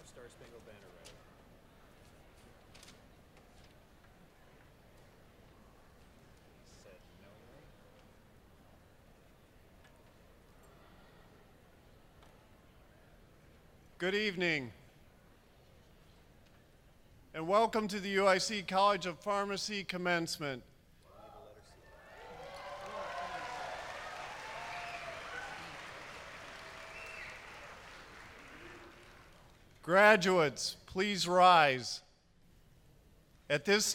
Star-Spangled Banner ready. Set no way. Good evening, and welcome to the UIC College of Pharmacy Commencement. Graduates, please rise. At this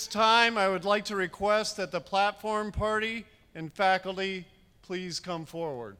time, I would like to request that the platform party and faculty please come forward.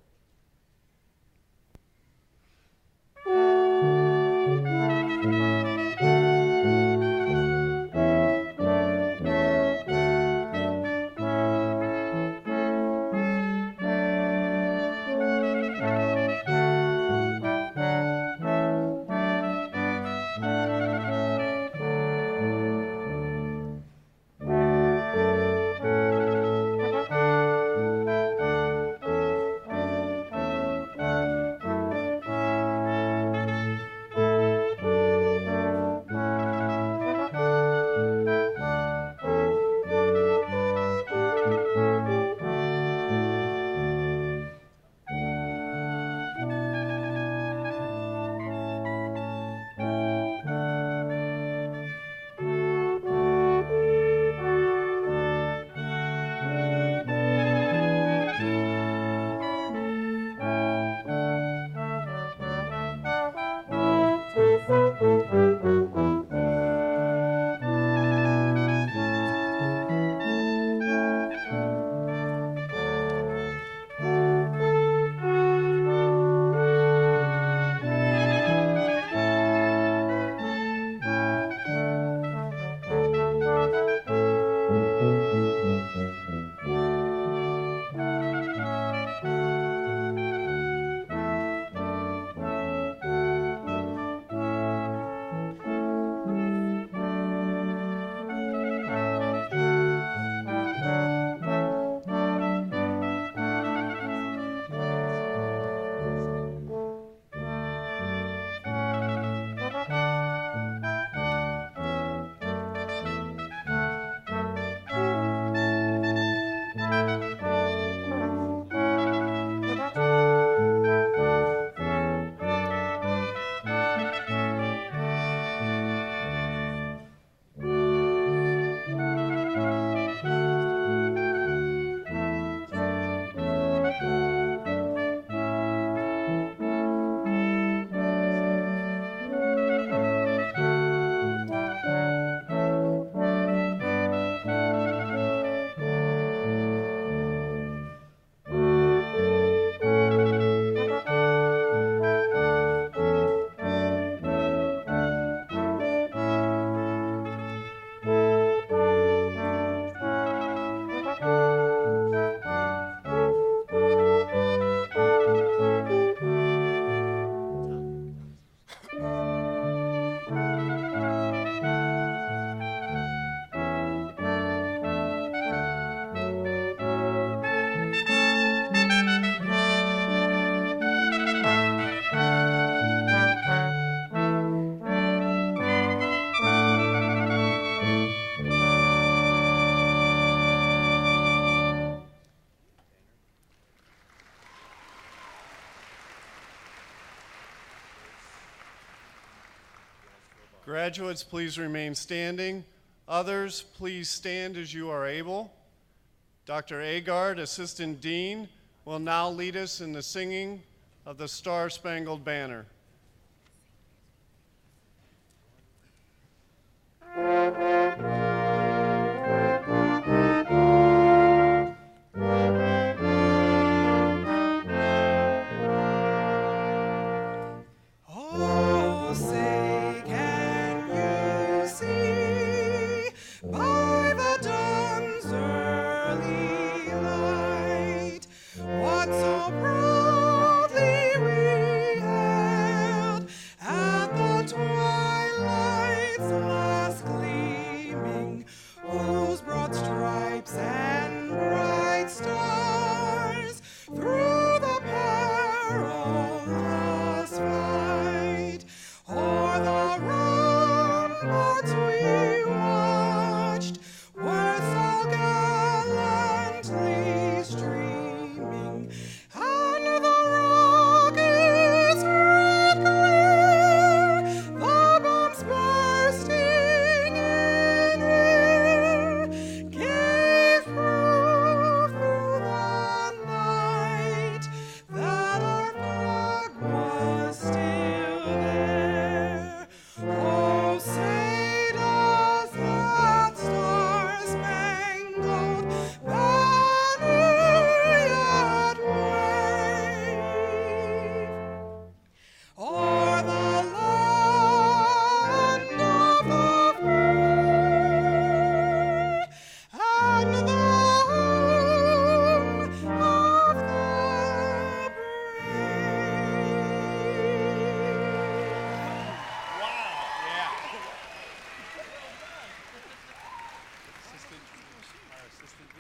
Graduates, please remain standing. Others, please stand as you are able. Dr. Agard, Assistant Dean, will now lead us in the singing of the Star-Spangled Banner.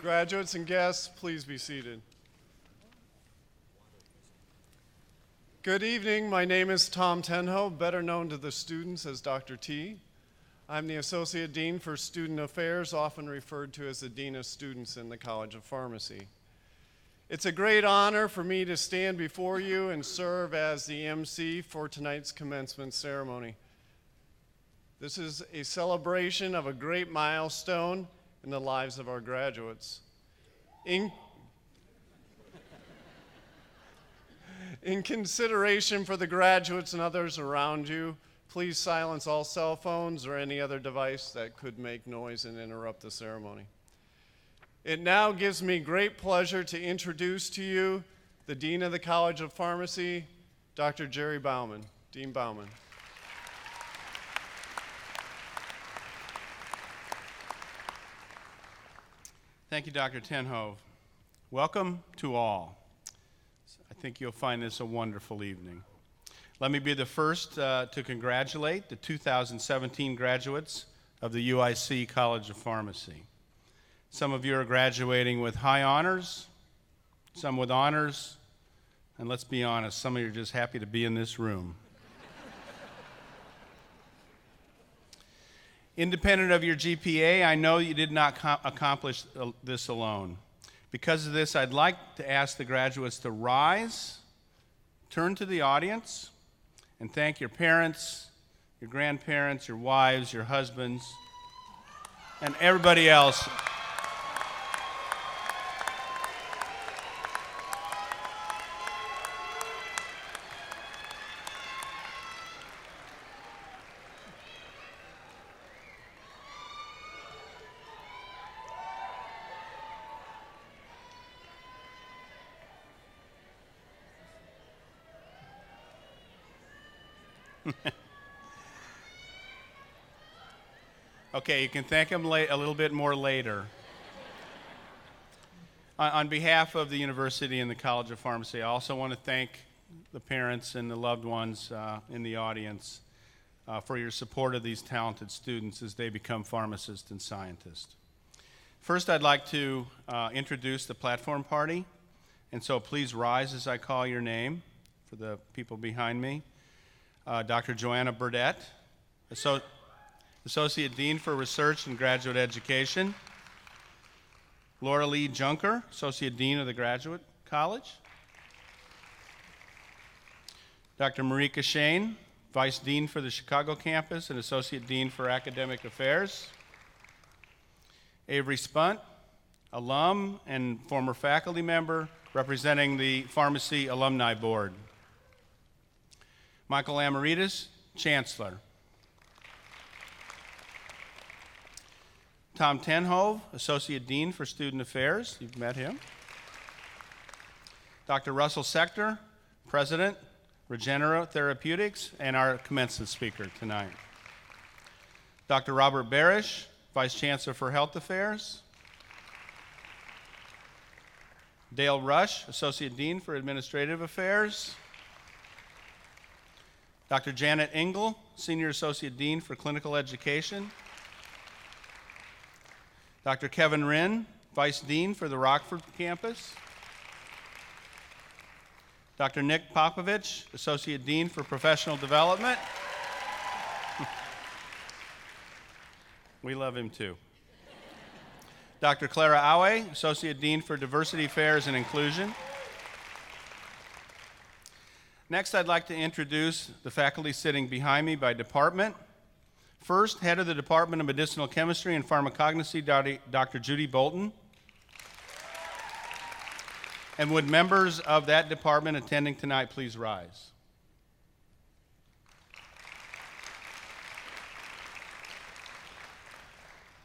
Graduates and guests, please be seated. Good evening. My name is Tom Tenho, better known to the students as Dr. T. I'm the Associate Dean for Student Affairs, often referred to as the Dean of Students in the College of Pharmacy. It's a great honor for me to stand before you and serve as the MC for tonight's commencement ceremony. This is a celebration of a great milestone in the lives of our graduates. In consideration for the graduates and others around you, please silence all cell phones or any other device that could make noise and interrupt the ceremony. It now gives me great pleasure to introduce to you the Dean of the College of Pharmacy, Dr. Jerry Bauman. Dean Bauman. Thank you, Dr. Tenho. Welcome to all. I think you'll find this a wonderful evening. Let me be the first to congratulate the 2017 graduates of the UIC College of Pharmacy. Some of you are graduating with high honors, some with honors, and let's be honest, some of you are just happy to be in this room. Independent of your GPA, I know you did not accomplish this alone. Because of this, I'd like to ask the graduates to rise, turn to the audience, and thank your parents, your grandparents, your wives, your husbands, and everybody else. Okay, you can thank them a little bit more later. On behalf of the university and the College of Pharmacy, I also want to thank the parents and the loved ones in the audience for your support of these talented students as they become pharmacists and scientists. First, I'd like to introduce the platform party, and so please rise as I call your name for the people behind me. Dr. Joanna Burdett, Associate Dean for Research and Graduate Education. Laura Lee Junker, Associate Dean of the Graduate College. Dr. Marika Shane, Vice Dean for the Chicago campus and Associate Dean for Academic Affairs. Avery Spunt, alum and former faculty member representing the Pharmacy Alumni Board. Michael Amrita, Chancellor. Tom Tenhove, Associate Dean for Student Affairs. You've met him. Dr. Russell Sector, President, Regenera Therapeutics, and our commencement speaker tonight. Dr. Robert Barish, Vice Chancellor for Health Affairs. Dale Rush, Associate Dean for Administrative Affairs. Dr. Janet Engel, Senior Associate Dean for Clinical Education. Dr. Kevin Wren, Vice Dean for the Rockford campus. Dr. Nick Popovich, Associate Dean for Professional Development. We love him too. Dr. Clara Awe, Associate Dean for Diversity Affairs and Inclusion. Next, I'd like to introduce the faculty sitting behind me by department. First, Head of the Department of Medicinal Chemistry and Pharmacognosy, Dr. Judy Bolton. And would members of that department attending tonight please rise?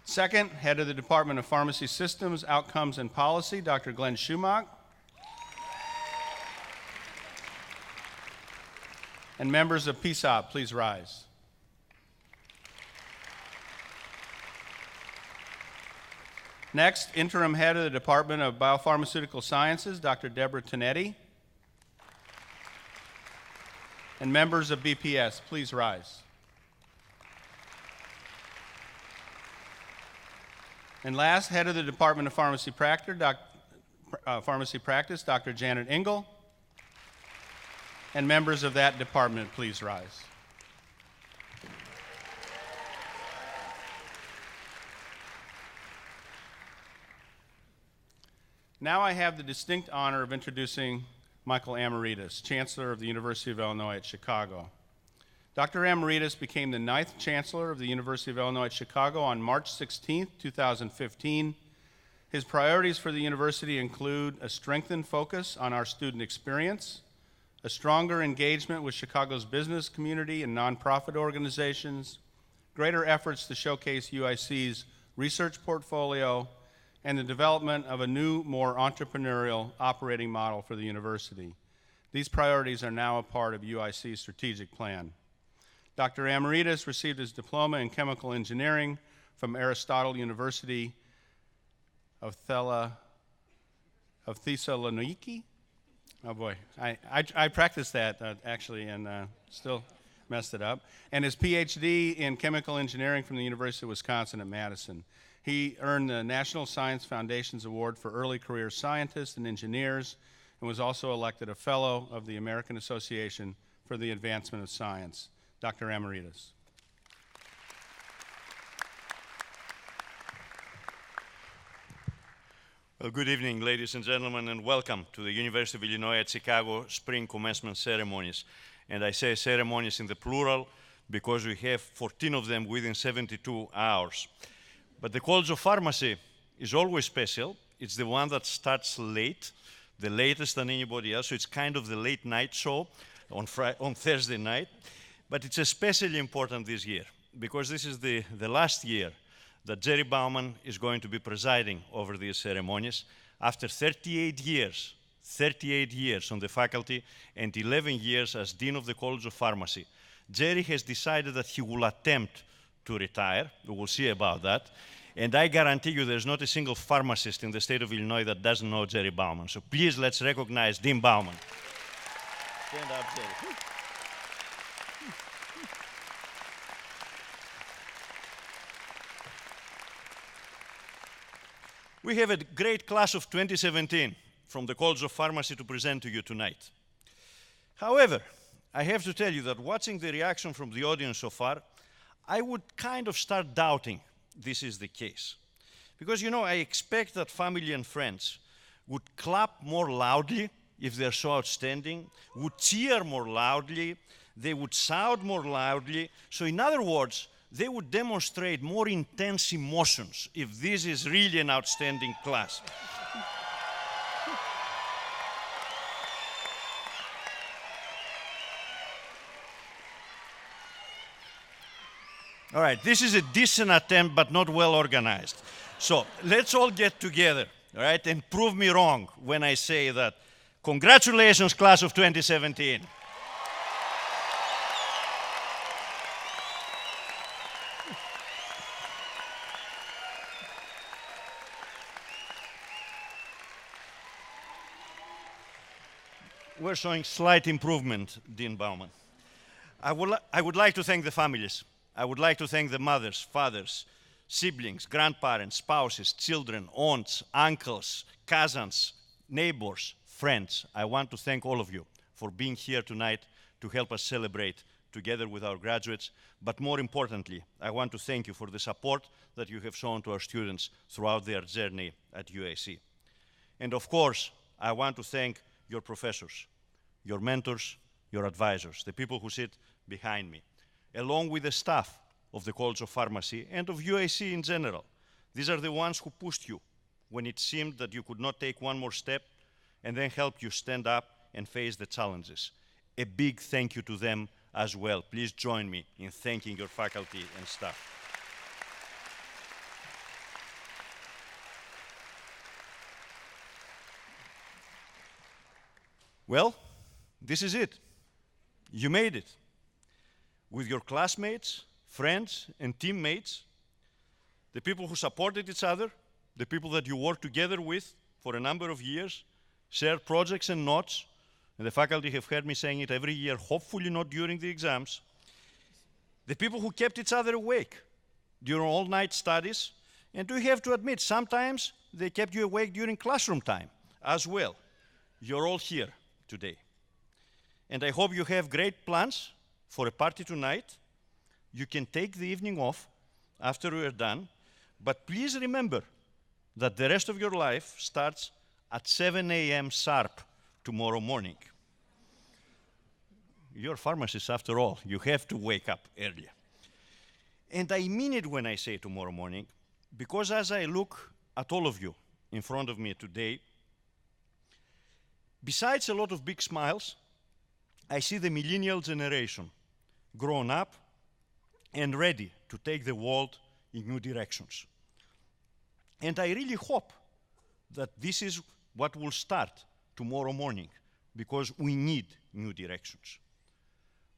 Second, Head of the Department of Pharmacy Systems, Outcomes, and Policy, Dr. Glenn Schumach. And members of PSOP, please rise. Next, Interim Head of the Department of Biopharmaceutical Sciences, Dr. Deborah Tonetti. And members of BPS, please rise. And last, Head of the Department of Pharmacy Practice, Dr. Janet Engel. And members of that department, please rise. Now I have the distinct honor of introducing Michael Amrita, Chancellor of the University of Illinois at Chicago. Dr. Amrita became the 9th Chancellor of the University of Illinois at Chicago on March 16, 2015. His priorities for the university include a strengthened focus on our student experience, a stronger engagement with Chicago's business community and nonprofit organizations, greater efforts to showcase UIC's research portfolio, and the development of a new, more entrepreneurial operating model for the university. These priorities are now a part of UIC's strategic plan. Dr. Amrita received his diploma in chemical engineering from Aristotle University of Thessaloniki. Oh boy, I practiced that actually and still messed it up. And his PhD in chemical engineering from the University of Wisconsin at Madison. He earned the National Science Foundation's Award for Early Career Scientists and Engineers and was also elected a Fellow of the American Association for the Advancement of Science. Dr. Amrita. Well, good evening, ladies and gentlemen, and welcome to the University of Illinois at Chicago Spring Commencement Ceremonies. And I say ceremonies in the plural because we have 14 of them within 72 hours. But the College of Pharmacy is always special. It's the one that starts late, the latest than anybody else, so it's kind of the late night show on Thursday night. But it's especially important this year because this is the last year that Jerry Bauman is going to be presiding over these ceremonies after 38 years on the faculty and 11 years as Dean of the College of Pharmacy. Jerry has decided that he will attempt to retire. We will see about that. And I guarantee you there's not a single pharmacist in the state of Illinois that doesn't know Jerry Bauman. So please let's recognize Dean Bauman. Stand up, Jerry. We have a great class of 2017 from the College of Pharmacy to present to you tonight. However, I have to tell you that watching the reaction from the audience so far, I would kind of start doubting this is the case. Because, you know, I expect that family and friends would clap more loudly if they're so outstanding, would cheer more loudly, they would shout more loudly. So in other words, they would demonstrate more intense emotions if this is really an outstanding class. All right, this is a decent attempt, but not well organized. So let's all get together, all right, and prove me wrong when I say that. Congratulations, class of 2017. We're showing slight improvement, Dean Bauman. I would like to thank the families. I would like to thank the mothers, fathers, siblings, grandparents, spouses, children, aunts, uncles, cousins, neighbors, friends. I want to thank all of you for being here tonight to help us celebrate together with our graduates. But more importantly, I want to thank you for the support that you have shown to our students throughout their journey at UIC. And of course, I want to thank your professors, your mentors, your advisors, the people who sit behind me, along with the staff of the College of Pharmacy and of UIC in general. These are the ones who pushed you when it seemed that you could not take one more step, and then helped you stand up and face the challenges. A big thank you to them as well. Please join me in thanking your faculty and staff. Well, this is it. You made it. With your classmates, friends, and teammates, the people who supported each other, the people that you worked together with for a number of years, shared projects and notes, and the faculty have heard me saying it every year, hopefully not during the exams, the people who kept each other awake during all-night studies, and we have to admit, sometimes they kept you awake during classroom time as well. You're all here today. And I hope you have great plans for a party tonight. You can take the evening off after we are done, but please remember that the rest of your life starts at 7 a.m. sharp tomorrow morning. You're pharmacists after all. You have to wake up early. And I mean it when I say tomorrow morning, because as I look at all of you in front of me today, besides a lot of big smiles, I see the millennial generation grown up and ready to take the world in new directions. And I really hope that this is what will start tomorrow morning, because we need new directions.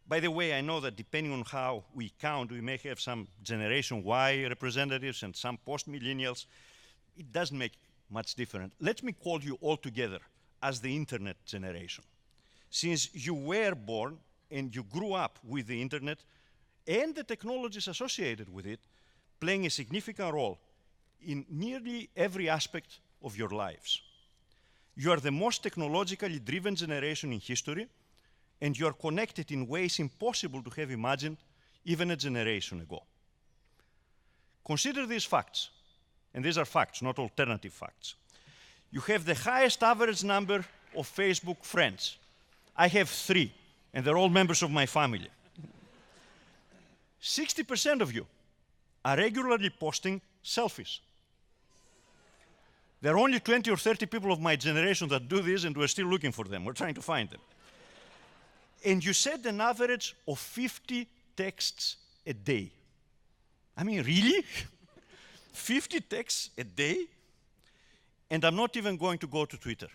By the way, I know that depending on how we count, we may have some Generation Y representatives and some post-millennials. It doesn't make much difference. Let me call you all together as the internet generation. Since you were born and you grew up with the internet and the technologies associated with it, playing a significant role in nearly every aspect of your lives. You are the most technologically driven generation in history, and you are connected in ways impossible to have imagined even a generation ago. Consider these facts, and these are facts, not alternative facts. You have the highest average number of Facebook friends. I have 3, and they're all members of my family. 60% of you are regularly posting selfies. There are only 20 or 30 people of my generation that do this, and we're still looking for them. We're trying to find them. And you said an average of 50 texts a day. I mean, really? 50 texts a day? And I'm not even going to go to Twitter.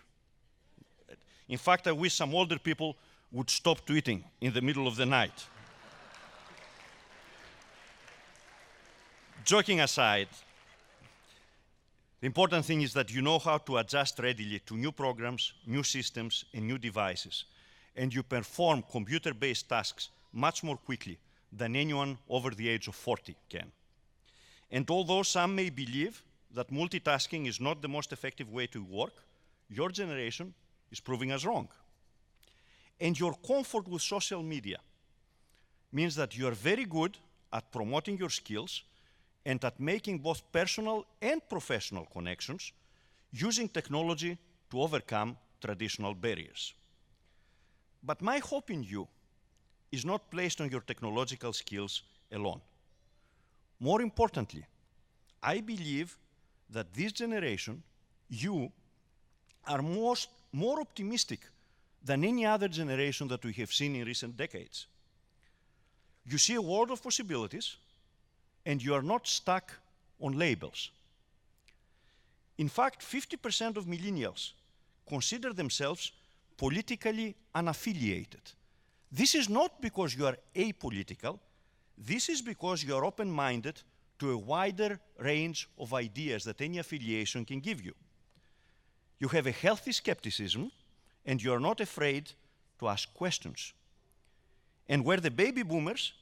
In fact, I wish some older people would stop tweeting in the middle of the night. Joking aside, the important thing is that you know how to adjust readily to new programs, new systems, and new devices. And you perform computer-based tasks much more quickly than anyone over the age of 40 can. And although some may believe that multitasking is not the most effective way to work, your generation is proving us wrong. And your comfort with social media means that you are very good at promoting your skills and at making both personal and professional connections using technology to overcome traditional barriers. But my hope in you is not placed on your technological skills alone. More importantly, I believe that this generation, you, are more optimistic than any other generation that we have seen in recent decades. You see a world of possibilities, and you are not stuck on labels. In fact, 50% of millennials consider themselves politically unaffiliated. This is not because you are apolitical. This is because you are open-minded to a wider range of ideas that any affiliation can give you. You have a healthy skepticism, and you are not afraid to ask questions. And where the baby boomers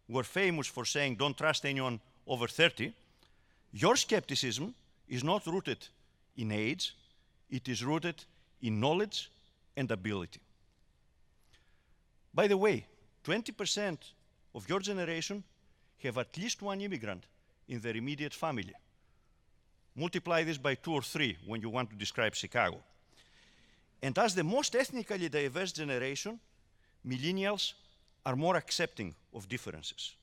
were famous for saying, "Don't trust anyone over 30, your skepticism is not rooted in age, it is rooted in knowledge and ability. By the way, 20% of your generation have at least one immigrant in their immediate family. Multiply this by 2 or 3 when you want to describe Chicago. And as the most ethnically diverse generation, millennials are more accepting of differences.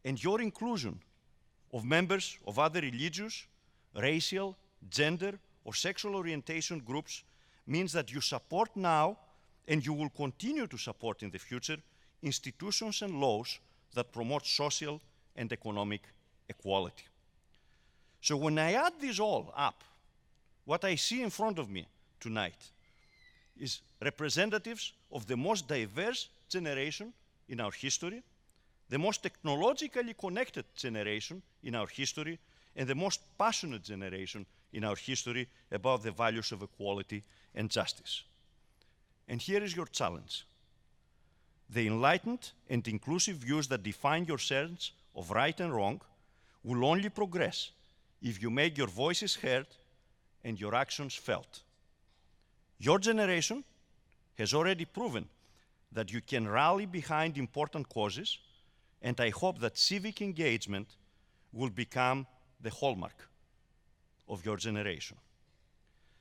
And your inclusion of members of other religious, racial, gender, or sexual orientation groups means that you support now, and you will continue to support in the future, institutions and laws that promote social and economic equality. So when I add this all up, what I see in front of me tonight is representatives of the most diverse generation in our history, the most technologically connected generation in our history, and the most passionate generation in our history about the values of equality and justice. And here is your challenge. The enlightened and inclusive views that define your sense of right and wrong will only progress if you make your voices heard and your actions felt. Your generation has already proven that you can rally behind important causes, and I hope that civic engagement will become the hallmark of your generation.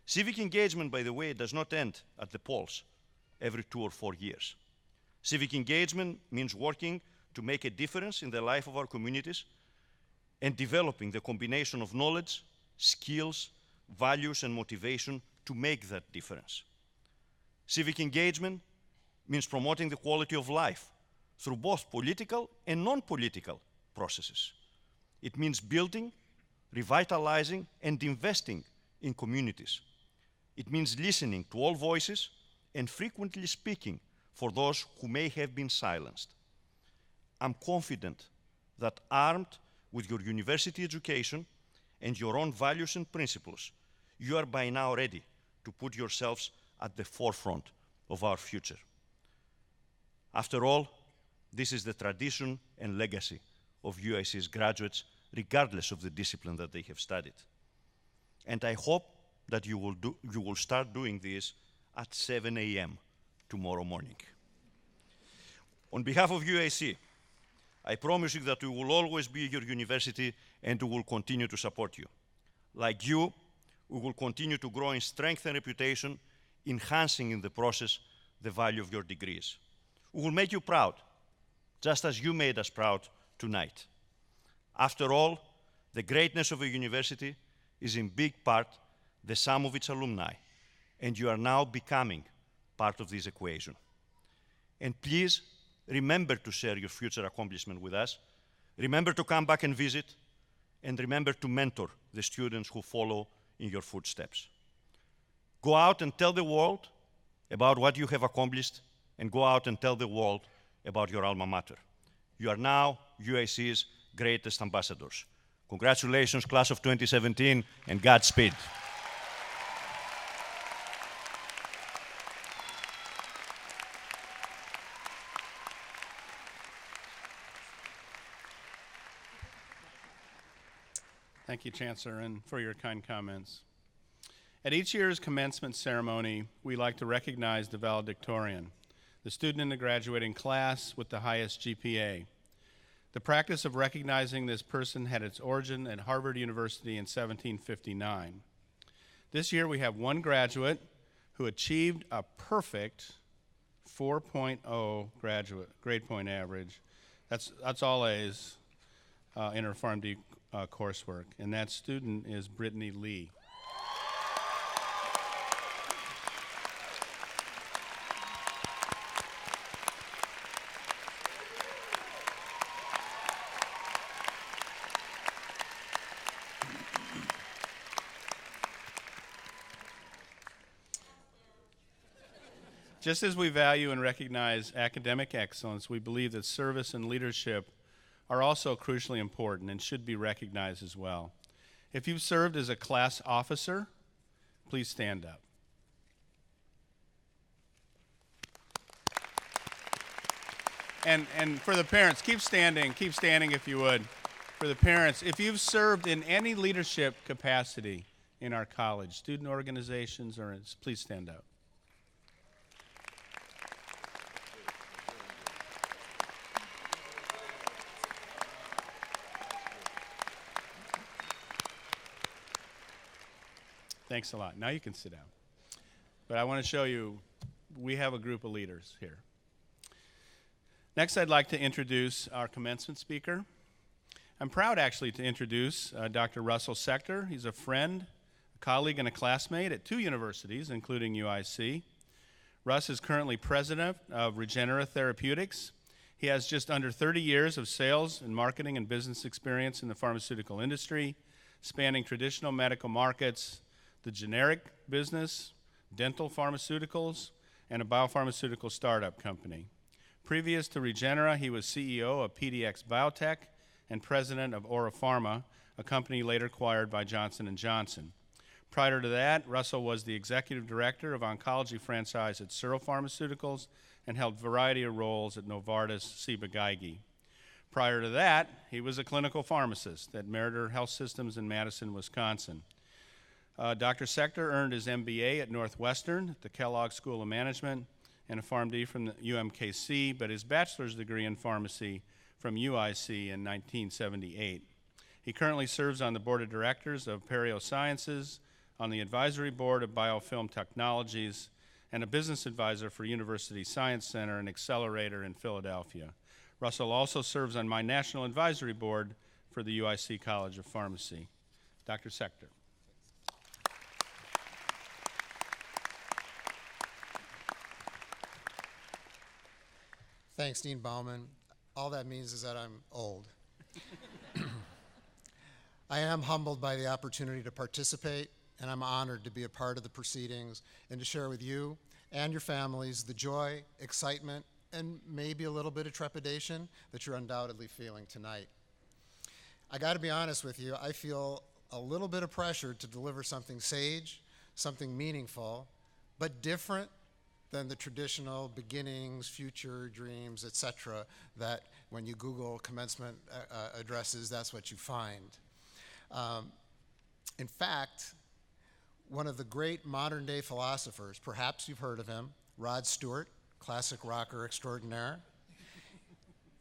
Civic engagement, by the way, does not end at the polls every 2 or 4 years. Civic engagement means working to make a difference in the life of our communities and developing the combination of knowledge, skills, values, and motivation to make that difference. Civic engagement means promoting the quality of life through both political and non-political processes. It means building, revitalizing, and investing in communities. It means listening to all voices and frequently speaking for those who may have been silenced. I'm confident that armed with your university education and your own values and principles, you are by now ready to put yourselves at the forefront of our future. After all, this is the tradition and legacy of UIC's graduates, regardless of the discipline that they have studied. And I hope that you will start doing this at 7 a.m. tomorrow morning. On behalf of UIC, I promise you that we will always be your university and we will continue to support you. Like you, we will continue to grow in strength and reputation, enhancing in the process the value of your degrees. We will make you proud, just as you made us proud tonight. After all, the greatness of a university is in big part the sum of its alumni, and you are now becoming part of this equation. And please remember to share your future accomplishment with us. Remember to come back and visit, and remember to mentor the students who follow in your footsteps. Go out and tell the world about what you have accomplished, and go out and tell the world about your alma mater. You are now UIC's greatest ambassadors. Congratulations, class of 2017, and Godspeed. Thank you, Chancellor, and for your kind comments. At each year's commencement ceremony, we like to recognize the valedictorian, the student in the graduating class with the highest GPA. The practice of recognizing this person had its origin at Harvard University in 1759. This year we have one graduate who achieved a perfect 4.0 grade point average. That's all A's in her PharmD coursework, and that student is Brittany Lee. Just as we value and recognize academic excellence, we believe that service and leadership are also crucially important and should be recognized as well. If you've served as a class officer, please stand up. And for the parents, keep standing if you would. For the parents, if you've served in any leadership capacity in our college, student organizations, please stand up. Thanks a lot. Now you can sit down. But I want to show you, we have a group of leaders here. Next, I'd like to introduce our commencement speaker. I'm proud, actually, to introduce Dr. Russell Sector. He's a friend, a colleague, and a classmate at 2 universities, including UIC. Russ is currently president of Regeneron Therapeutics. He has just under 30 years of sales and marketing and business experience in the pharmaceutical industry, spanning traditional medical markets, the generic business, dental pharmaceuticals, and a biopharmaceutical startup company. Previous to Regeneron, he was CEO of PDX Biotech and president of Aura Pharma, a company later acquired by Johnson & Johnson. Prior to that, Russell was the executive director of oncology franchise at Searle Pharmaceuticals and held a variety of roles at Novartis, Ciba-Geigy. Prior to that, he was a clinical pharmacist at Meritor Health Systems in Madison, Wisconsin. Dr. Sector earned his MBA at Northwestern, at the Kellogg School of Management, and a PharmD from the UMKC, but his bachelor's degree in pharmacy from UIC in 1978. He currently serves on the board of directors of Perio Sciences, on the advisory board of Biofilm Technologies, and a business advisor for University Science Center and Accelerator in Philadelphia. Russell also serves on my national advisory board for the UIC College of Pharmacy. Dr. Sector. Thanks, Dean Bauman. All that means is that I'm old. I am humbled by the opportunity to participate, and I'm honored to be a part of the proceedings and to share with you and your families the joy, excitement, and maybe a little bit of trepidation that you're undoubtedly feeling tonight. I got to be honest with you, I feel a little bit of pressure to deliver something sage, something meaningful, but different than the traditional beginnings, future, dreams, etc., that when you Google commencement addresses, that's what you find. In fact, one of the great modern day philosophers, perhaps you've heard of him, Rod Stewart, classic rocker extraordinaire,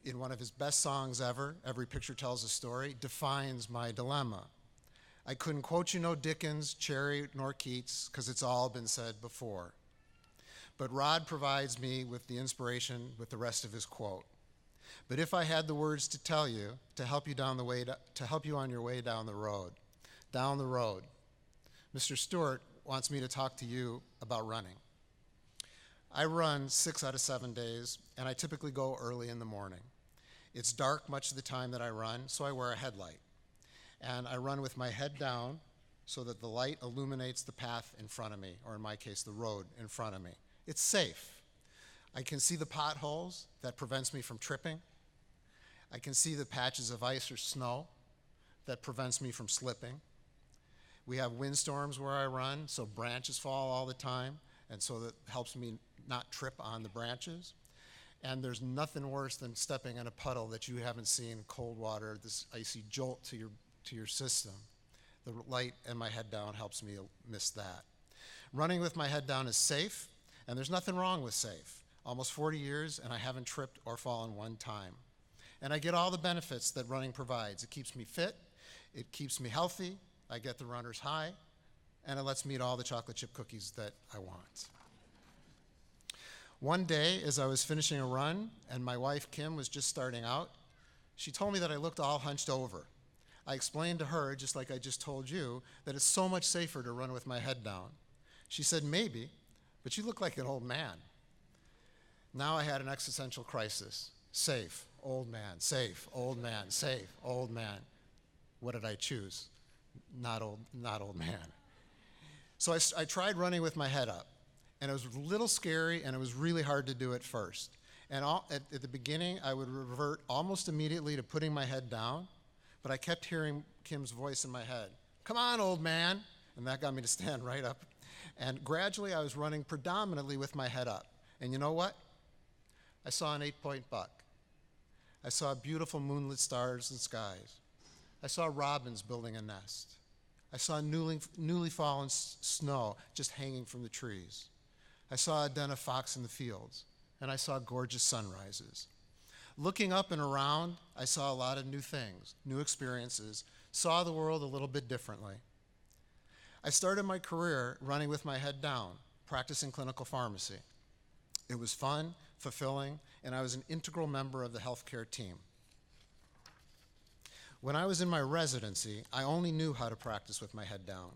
in one of his best songs ever, Every Picture Tells a Story, defines my dilemma. I couldn't quote you no Dickens, Cherry, nor Keats, because it's all been said before. But Rod provides me with the inspiration with the rest of his quote. But if I had the words to tell you, to help you on your way down the road, Mr. Stewart wants me to talk to you about running. I run 6 out of 7 days, and I typically go early in the morning. It's dark much of the time that I run, so I wear a headlight. And I run with my head down so that the light illuminates the path in front of me, or in my case, the road in front of me. It's safe. I can see the potholes that prevents me from tripping. I can see the patches of ice or snow that prevents me from slipping. We have windstorms where I run, so branches fall all the time, and so that helps me not trip on the branches. And there's nothing worse than stepping in a puddle that you haven't seen, cold water, this icy jolt to your system. The light and my head down helps me miss that. Running with my head down is safe, and there's nothing wrong with safe. Almost 40 years, and I haven't tripped or fallen one time. And I get all the benefits that running provides. It keeps me fit, it keeps me healthy, I get the runner's high, and it lets me eat all the chocolate chip cookies that I want. One day, as I was finishing a run and my wife Kim was just starting out, she told me that I looked all hunched over. I explained to her, just like I just told you, that it's so much safer to run with my head down. She said, maybe, but you look like an old man. Now I had an existential crisis. Safe, old man, safe, old man, safe, old man. What did I choose? Not old man. So I tried running with my head up, and it was a little scary, and it was really hard to do at first. And at the beginning, I would revert almost immediately to putting my head down, but I kept hearing Kim's voice in my head. Come on, old man. And that got me to stand right up. And gradually, I was running predominantly with my head up. And you know what? I saw an 8-point buck. I saw beautiful moonlit stars and skies. I saw robins building a nest. I saw newly fallen snow just hanging from the trees. I saw a den of fox in the fields, and I saw gorgeous sunrises. Looking up and around, I saw a lot of new things, new experiences, saw the world a little bit differently. I started my career running with my head down, practicing clinical pharmacy. It was fun, fulfilling, and I was an integral member of the healthcare team. When I was in my residency, I only knew how to practice with my head down.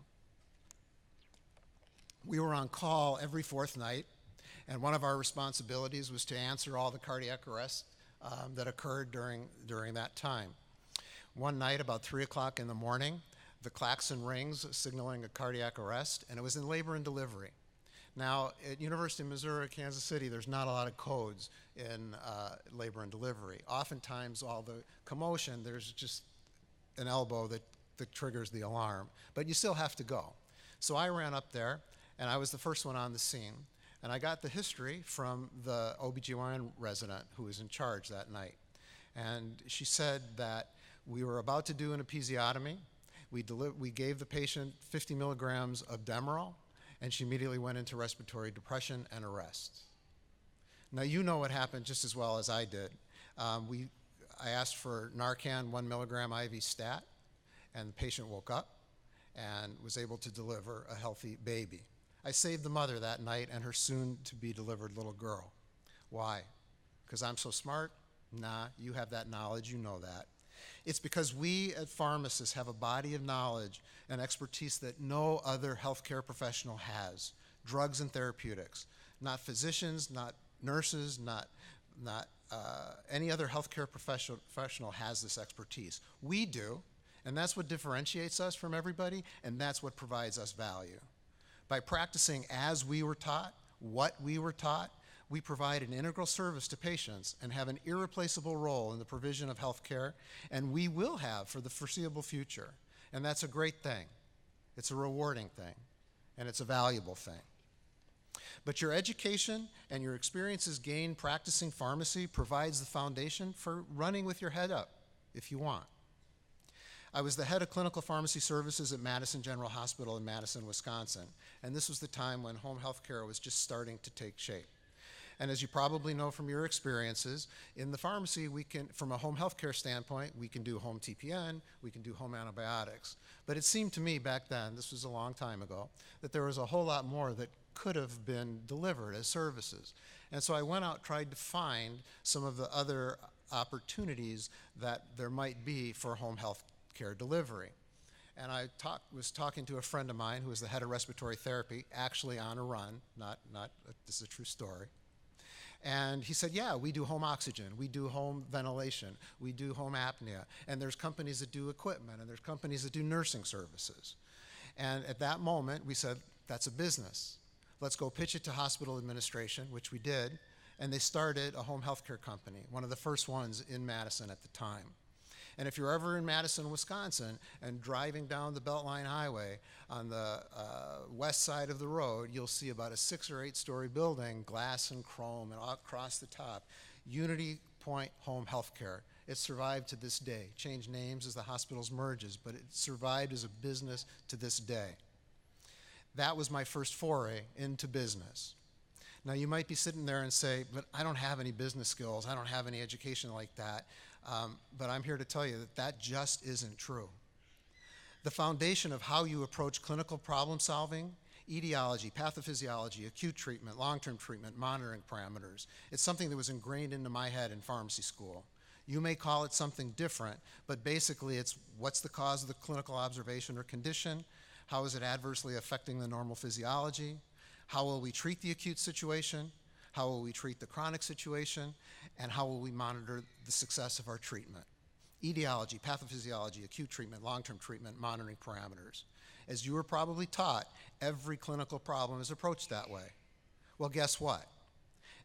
We were on call every fourth night, and one of our responsibilities was to answer all the cardiac arrests that occurred during that time. One night, about 3 o'clock in the morning, the klaxon rings signaling a cardiac arrest, and it was in labor and delivery. Now, at University of Missouri, Kansas City, there's not a lot of codes in labor and delivery. Oftentimes, all the commotion, there's just an elbow that triggers the alarm, but you still have to go. So I ran up there, and I was the first one on the scene, and I got the history from the OBGYN resident who was in charge that night. And she said that we were about to do an episiotomy. We gave the patient 50 milligrams of Demerol, and she immediately went into respiratory depression and arrest. Now, you know what happened just as well as I did. I asked for Narcan 1 milligram IV stat, and the patient woke up and was able to deliver a healthy baby. I saved the mother that night and her soon-to-be-delivered little girl. Why? Because I'm so smart? Nah, you have that knowledge, you know that. It's because we at Pharmacists have a body of knowledge and expertise that no other healthcare professional has. Drugs and therapeutics. Not physicians, not nurses, not any other healthcare professional has this expertise. We do, and that's what differentiates us from everybody, and that's what provides us value. By practicing as we were taught, what we were taught, we provide an integral service to patients and have an irreplaceable role in the provision of health care, and we will have for the foreseeable future. And that's a great thing. It's a rewarding thing, and it's a valuable thing. But your education and your experiences gained practicing pharmacy provides the foundation for running with your head up, if you want. I was the head of clinical pharmacy services at Madison General Hospital in Madison, Wisconsin, and this was the time when home health care was just starting to take shape. And as you probably know from your experiences, in the pharmacy, we can, from a home health care standpoint, we can do home TPN, we can do home antibiotics. But it seemed to me back then, this was a long time ago, that there was a whole lot more that could have been delivered as services. And so I went out, tried to find some of the other opportunities that there might be for home health care delivery. And I was talking to a friend of mine who was the head of respiratory therapy, actually on a run, this is a true story. And he said, yeah, we do home oxygen, we do home ventilation, we do home apnea, and there's companies that do equipment, and there's companies that do nursing services. And at that moment, we said, that's a business. Let's go pitch it to hospital administration, which we did, and they started a home health care company, one of the first ones in Madison at the time. And if you're ever in Madison, Wisconsin, and driving down the Beltline Highway on the west side of the road, you'll see about a 6 or 8 story building, glass and chrome, and all across the top, Unity Point Home Health Care. It survived to this day. Changed names as the hospitals merges, but it survived as a business to this day. That was my first foray into business. Now, you might be sitting there and say, but I don't have any business skills, I don't have any education like that. But I'm here to tell you that that just isn't true. The foundation of how you approach clinical problem solving Etiology, pathophysiology, acute treatment, long-term treatment, monitoring parameters. It's something that was ingrained into my head in pharmacy school. You may call it something different, but basically it's what's the cause of the clinical observation or condition? How is it adversely affecting the normal physiology? How will we treat the acute situation? How will we treat the chronic situation? And how will we monitor the success of our treatment? Etiology, pathophysiology, acute treatment, long-term treatment, monitoring parameters. As you were probably taught, every clinical problem is approached that way. Well, guess what?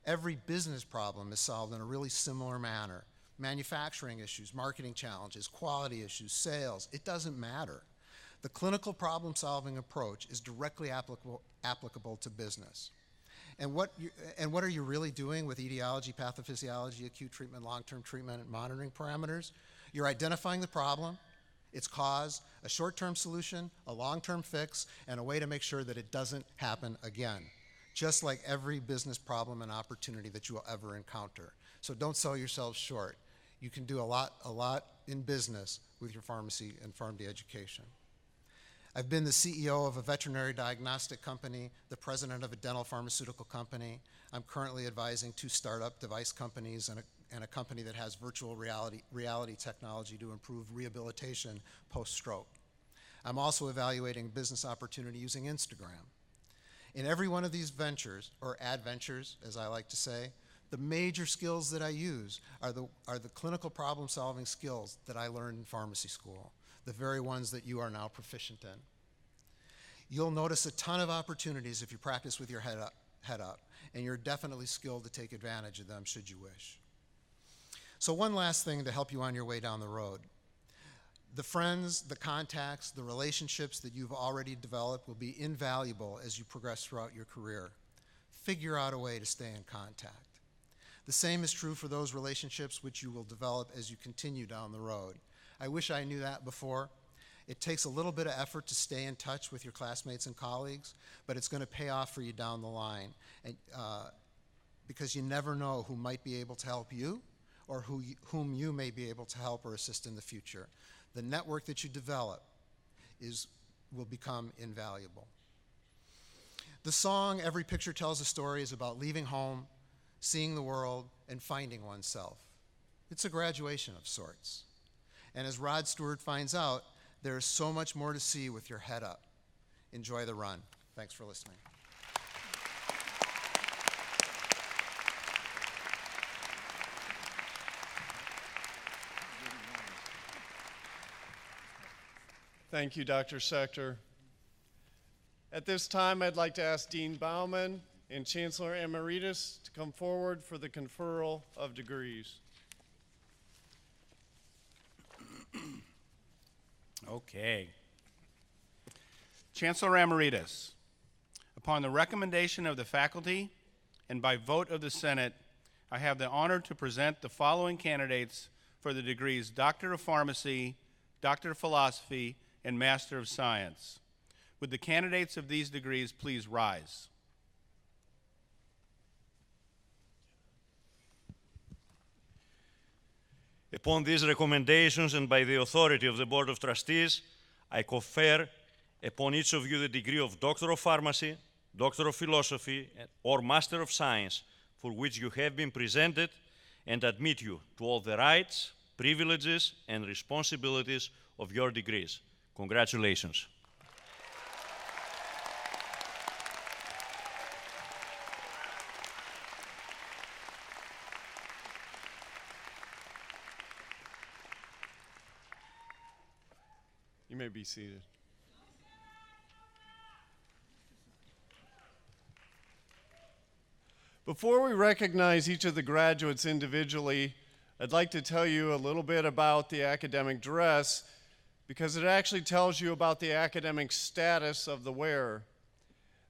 Every business problem is solved in a really similar manner. Manufacturing issues, marketing challenges, quality issues, sales, it doesn't matter. The clinical problem-solving approach is directly applicable to business. And what are you really doing with etiology, pathophysiology, acute treatment, long-term treatment, and monitoring parameters? You're identifying the problem, its cause, a short-term solution, a long-term fix, and a way to make sure that it doesn't happen again, just like every business problem and opportunity that you will ever encounter. So don't sell yourselves short. You can do a lot in business with your pharmacy and PharmD education. I've been the CEO of a veterinary diagnostic company, the president of a dental pharmaceutical company. I'm currently advising 2 startup device companies and a company that has virtual reality technology to improve rehabilitation post-stroke. I'm also evaluating business opportunity using Instagram. In every one of these ventures, or adventures, as I like to say, the major skills that I use are the clinical problem-solving skills that I learned in pharmacy school, the very ones that you are now proficient in. You'll notice a ton of opportunities if you practice with your head up, and you're definitely skilled to take advantage of them should you wish. So one last thing to help you on your way down the road. The friends, the contacts, the relationships that you've already developed will be invaluable as you progress throughout your career. Figure out a way to stay in contact. The same is true for those relationships which you will develop as you continue down the road. I wish I knew that before. It takes a little bit of effort to stay in touch with your classmates and colleagues, but it's going to pay off for you down the line, and, because you never know who might be able to help you or whom you may be able to help or assist in the future. The network that you develop will become invaluable. The song, Every Picture Tells a Story, is about leaving home, seeing the world, and finding oneself. It's a graduation of sorts. And as Rod Stewart finds out, there is so much more to see with your head up. Enjoy the run. Thanks for listening. Thank you, Dr. Sector. At this time, I'd like to ask Dean Bauman and Chancellor Amrita to come forward for the conferral of degrees. Okay. Chancellor Amrita, upon the recommendation of the faculty and by vote of the Senate, I have the honor to present the following candidates for the degrees Doctor of Pharmacy, Doctor of Philosophy, and Master of Science. Would the candidates of these degrees please rise? Upon these recommendations and by the authority of the Board of Trustees, I confer upon each of you the degree of Doctor of Pharmacy, Doctor of Philosophy, or Master of Science for which you have been presented, and admit you to all the rights, privileges, and responsibilities of your degrees. Congratulations. You may be seated. Before we recognize each of the graduates individually, I'd like to tell you a little bit about the academic dress, because it actually tells you about the academic status of the wearer.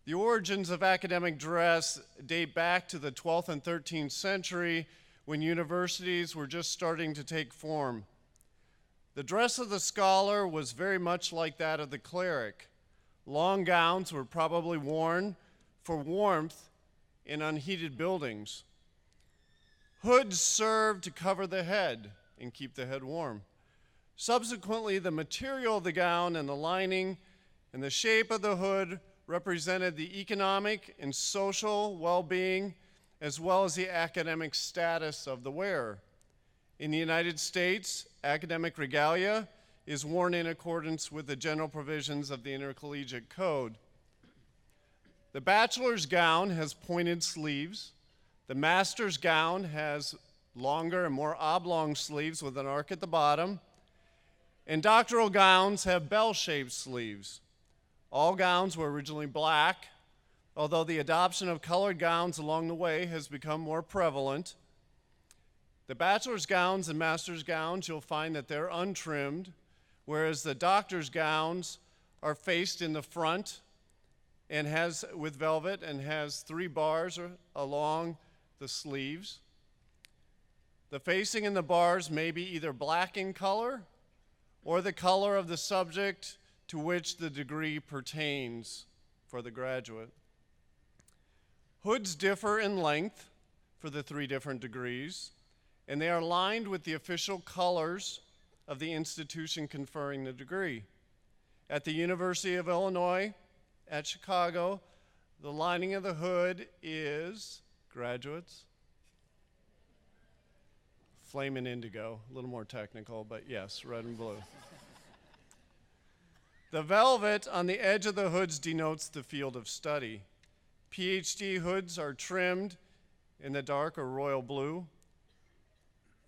The origins of academic dress date back to the 12th and 13th century, when universities were just starting to take form. The dress of the scholar was very much like that of the cleric. Long gowns were probably worn for warmth in unheated buildings. Hoods served to cover the head and keep the head warm. Subsequently, the material of the gown and the lining and the shape of the hood represented the economic and social well-being as well as the academic status of the wearer. In the United States, academic regalia is worn in accordance with the general provisions of the Intercollegiate Code. The bachelor's gown has pointed sleeves. The master's gown has longer and more oblong sleeves with an arc at the bottom. And doctoral gowns have bell-shaped sleeves. All gowns were originally black, although the adoption of colored gowns along the way has become more prevalent. The bachelor's gowns and master's gowns, you'll find that they're untrimmed, whereas the doctor's gowns are faced in the front and has with velvet and has 3 bars along the sleeves. The facing and the bars may be either black in color or the color of the subject to which the degree pertains for the graduate. Hoods differ in length for the 3 different degrees, and they are lined with the official colors of the institution conferring the degree. At the University of Illinois at Chicago, the lining of the hood is, graduates, flaming indigo, a little more technical, but yes, red and blue. The velvet on the edge of the hoods denotes the field of study. PhD hoods are trimmed in the dark or royal blue.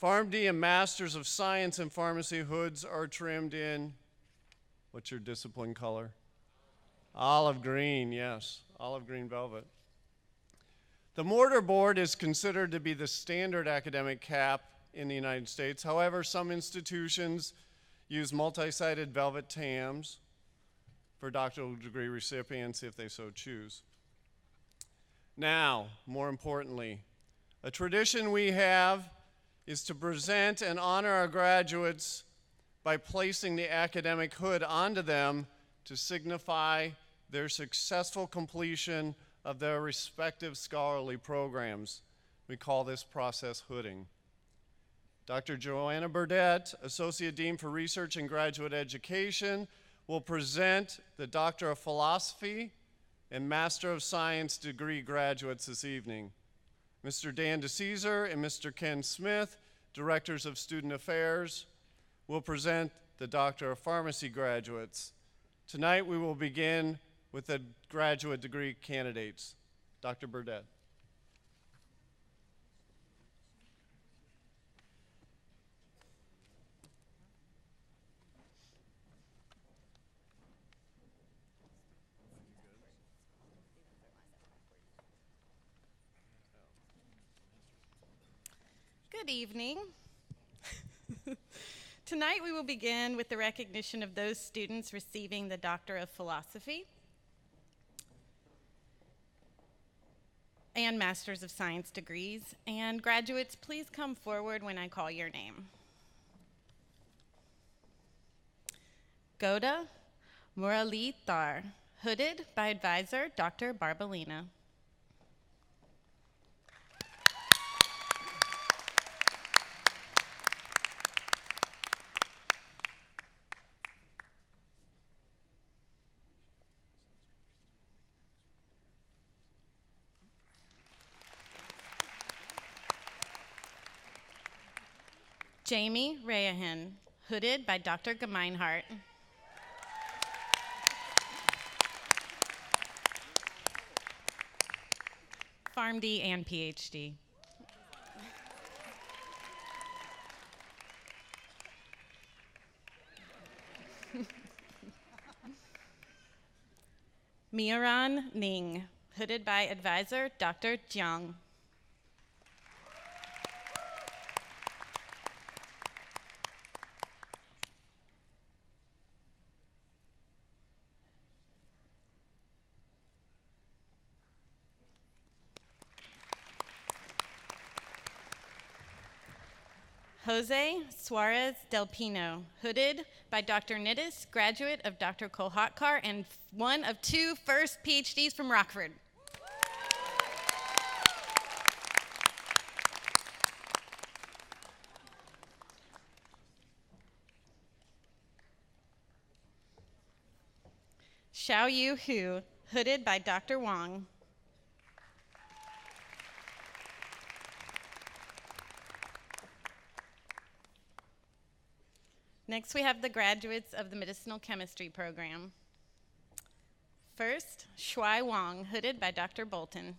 PharmD and Masters of Science in Pharmacy hoods are trimmed in, what's your discipline color? Olive green, yes, olive green velvet. The mortar board is considered to be the standard academic cap in the United States. However, some institutions use multi-sided velvet tams for doctoral degree recipients if they so choose. Now, more importantly, a tradition we have is to present and honor our graduates by placing the academic hood onto them to signify their successful completion of their respective scholarly programs. We call this process hooding. Dr. Joanna Burdett, Associate Dean for Research and Graduate Education, will present the Doctor of Philosophy and Master of Science degree graduates this evening. Mr. Dan DeCesar and Mr. Ken Smith, Directors of Student Affairs, will present the Doctor of Pharmacy graduates. Tonight we will begin with the graduate degree candidates. Dr. Burdett. Good evening. Tonight we will begin with the recognition of those students receiving the Doctor of Philosophy and Masters of Science degrees. And graduates, please come forward when I call your name. Goda Murali Thar, hooded by advisor Dr. Barbalina. Jamie Rayahan, hooded by Dr. Gemeinhart. PharmD and PhD. Miran Ning, hooded by advisor Dr. Jiang. Jose Suarez Del Pino, hooded by Dr. Nittis, graduate of Dr. Kolhatkar and one of 2 first PhDs from Rockford. Xiao Yu Hu, hooded by Dr. Wong. Next, we have the graduates of the Medicinal Chemistry program. First, Shuai Wong, hooded by Dr. Bolton.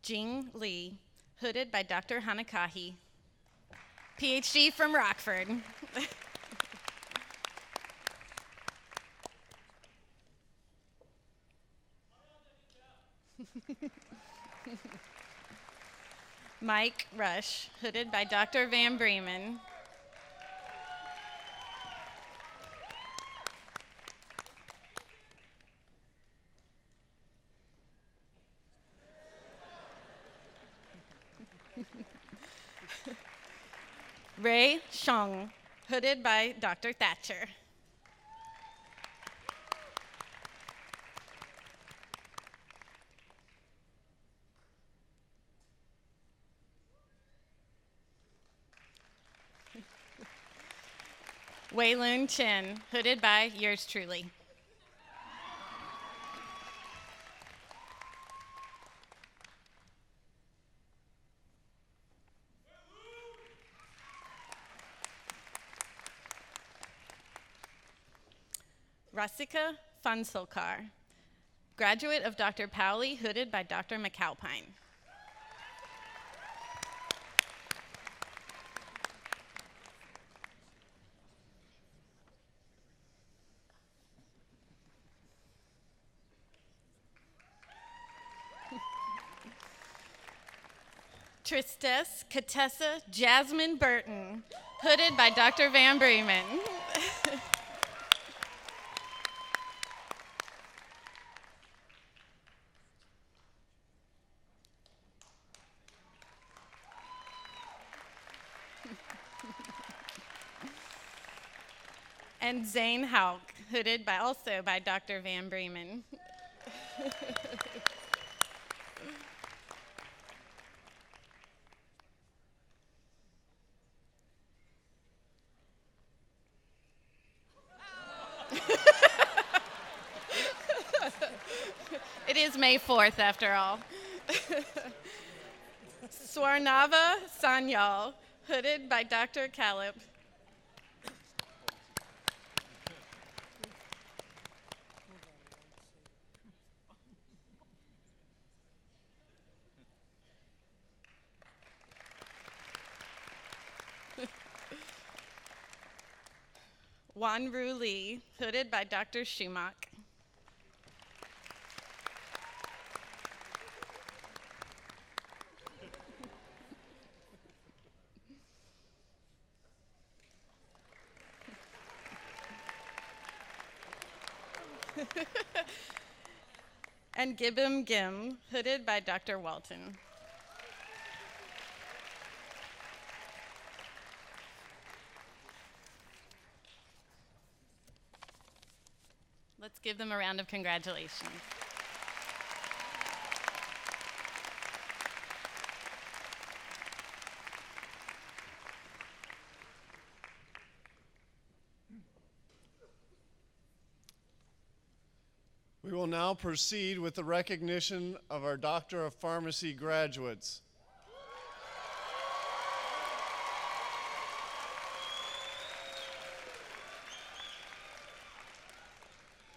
Jing Lee, hooded by Dr. Hanakahi, PhD from Rockford. Mike Rush, hooded by Dr. Van Bremen. Ray Shong, hooded by Dr. Thatcher. Wei Lun Chen, hooded by yours truly. Rasika Fansolkar, graduate of Dr. Powley, hooded by Dr. McAlpine. Tristesse Katessa Jasmine Burton, hooded by Dr. Van Bremen. And Zane Hauk, hooded by also by Dr. Van Bremen. It is May 4th, after all. Swarnava Sanyal, hooded by Dr. Kalip. Wanru Lee, hooded by Dr. Schumack. And Gibim Gim, hooded by Dr. Walton. Let's give them a round of congratulations. We will now proceed with the recognition of our Doctor of Pharmacy graduates.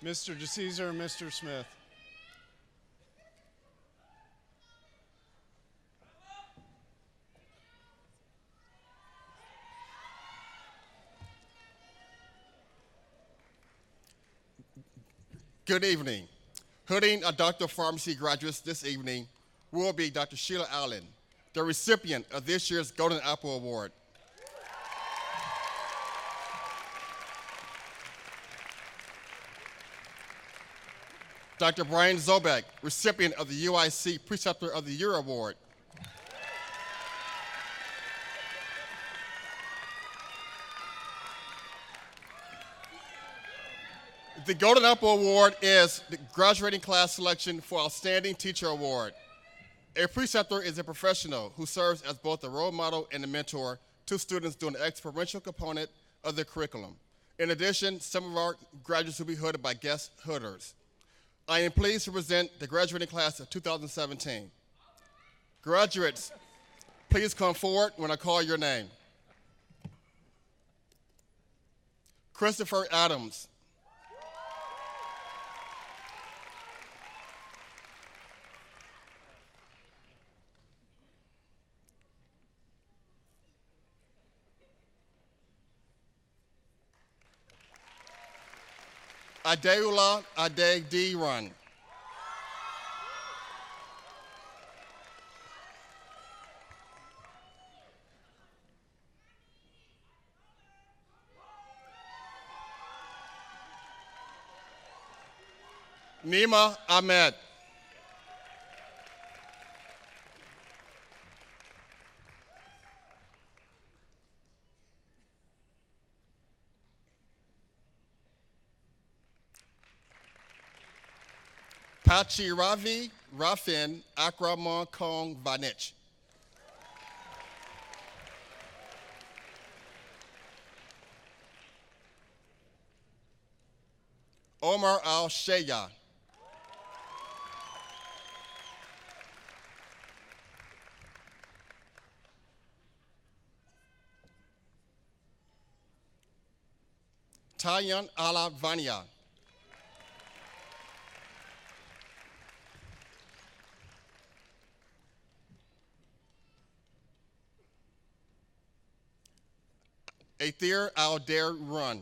Mr. DeCesar and Mr. Smith. Good evening. Hooding a Doctor of Pharmacy graduates this evening will be Dr. Sheila Allen, the recipient of this year's Golden Apple Award. Dr. Brian Zobek, recipient of the UIC Preceptor of the Year Award. The Golden Apple Award is the graduating class selection for Outstanding Teacher Award. A preceptor is a professional who serves as both a role model and a mentor to students during the experiential component of the curriculum. In addition, some of our graduates will be hooded by guest hooders. I am pleased to present the graduating class of 2017. Graduates, please come forward when I call your name. Christopher Adams. Adeula Adediran. Nima Ahmed. Pachi Ravi Rafin Akraman Kong Vanich. Omar Al Sheya. Tayan Ala Vania. Athir Al Dare Run.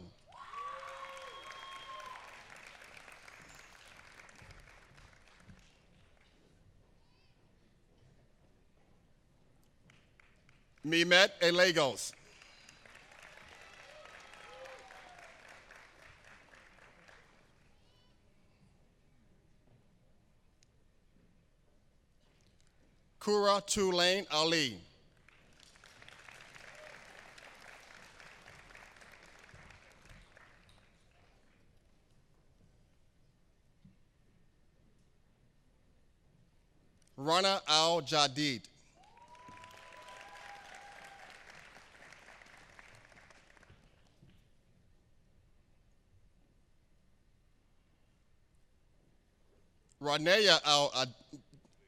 Mimet Lagos. Kura Tulane Ali. Rana Al Jadid. Ranea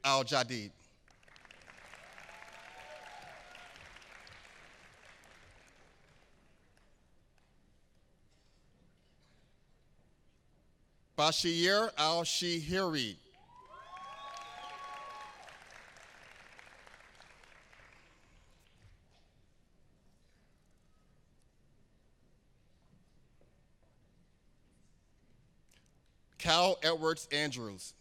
Al Jadid. Bashir Al Shihiri. Cal Edwards Andrews.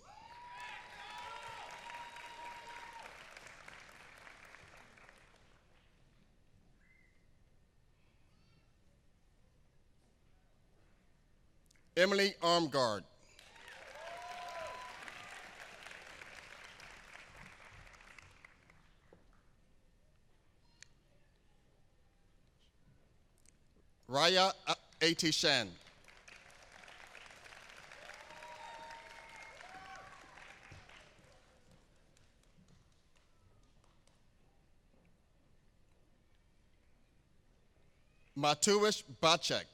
Emily Armgard. Raya Atishan. Matuish Bacek.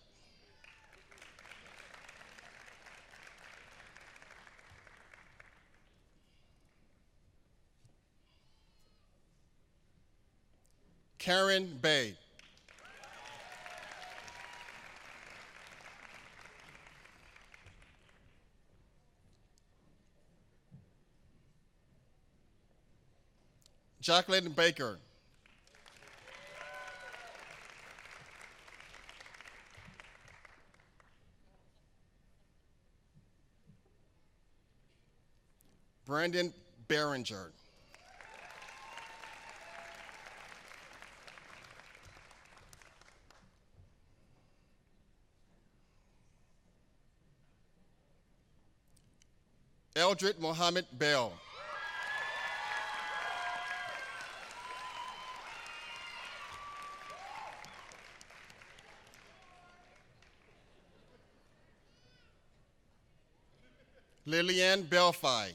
Karen Bay. Jacqueline Baker. Brandon Behringer. Eldred Mohammed Bell. Lillian Belfi.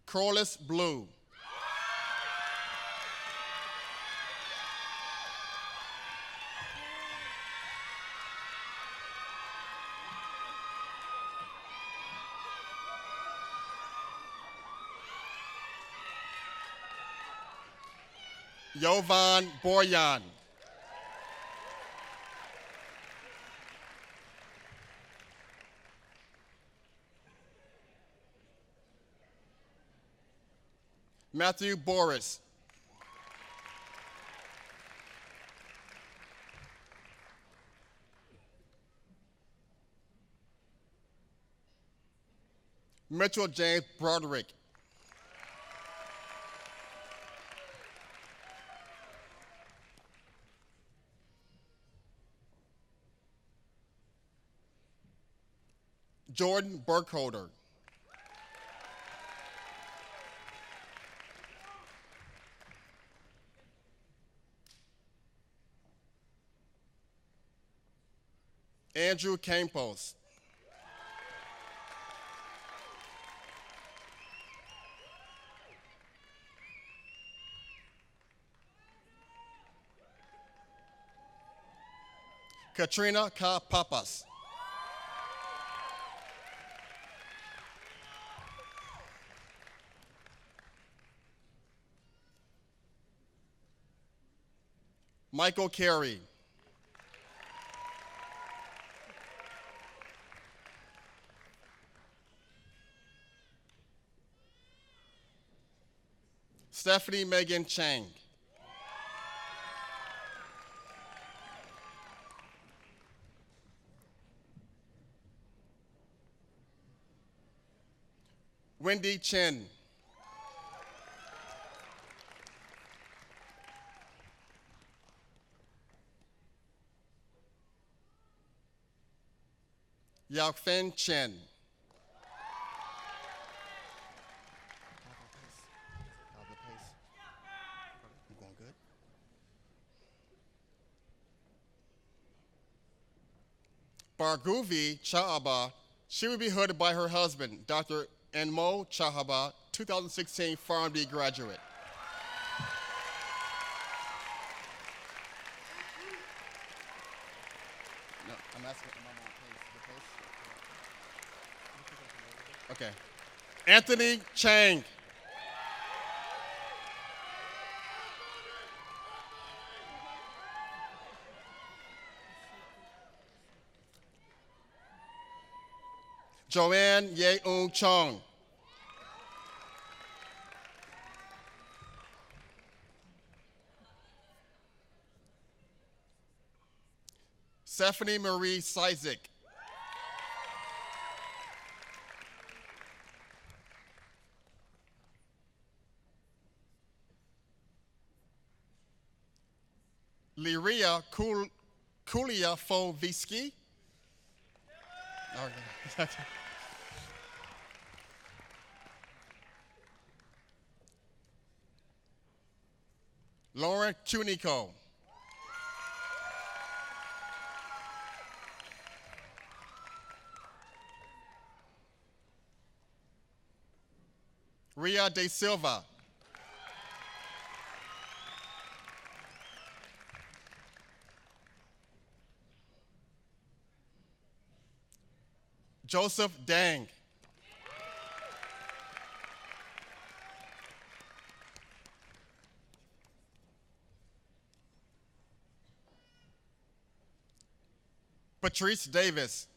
Corliss Blue. Yovan Boyan. Matthew Boris. Mitchell James Broderick. Jordan Burkholder. Andrew Campos. Katrina Kapapas. Michael Carey. Stephanie Megan Chang. Wendy Chen. Yaofen Chen. Barguvi Chahaba, she will be hooded by her husband, Dr. Enmo Chahaba, 2016 PharmD graduate. No, I'm asking my mom, please. Okay. Anthony Chang. Joanne Ye-Eun Chong. Stephanie Marie Sizik. Liria Kulia Foviski. Okay. Lauren Cunico. Ria De Silva. Joseph Dang. Patrice Davis.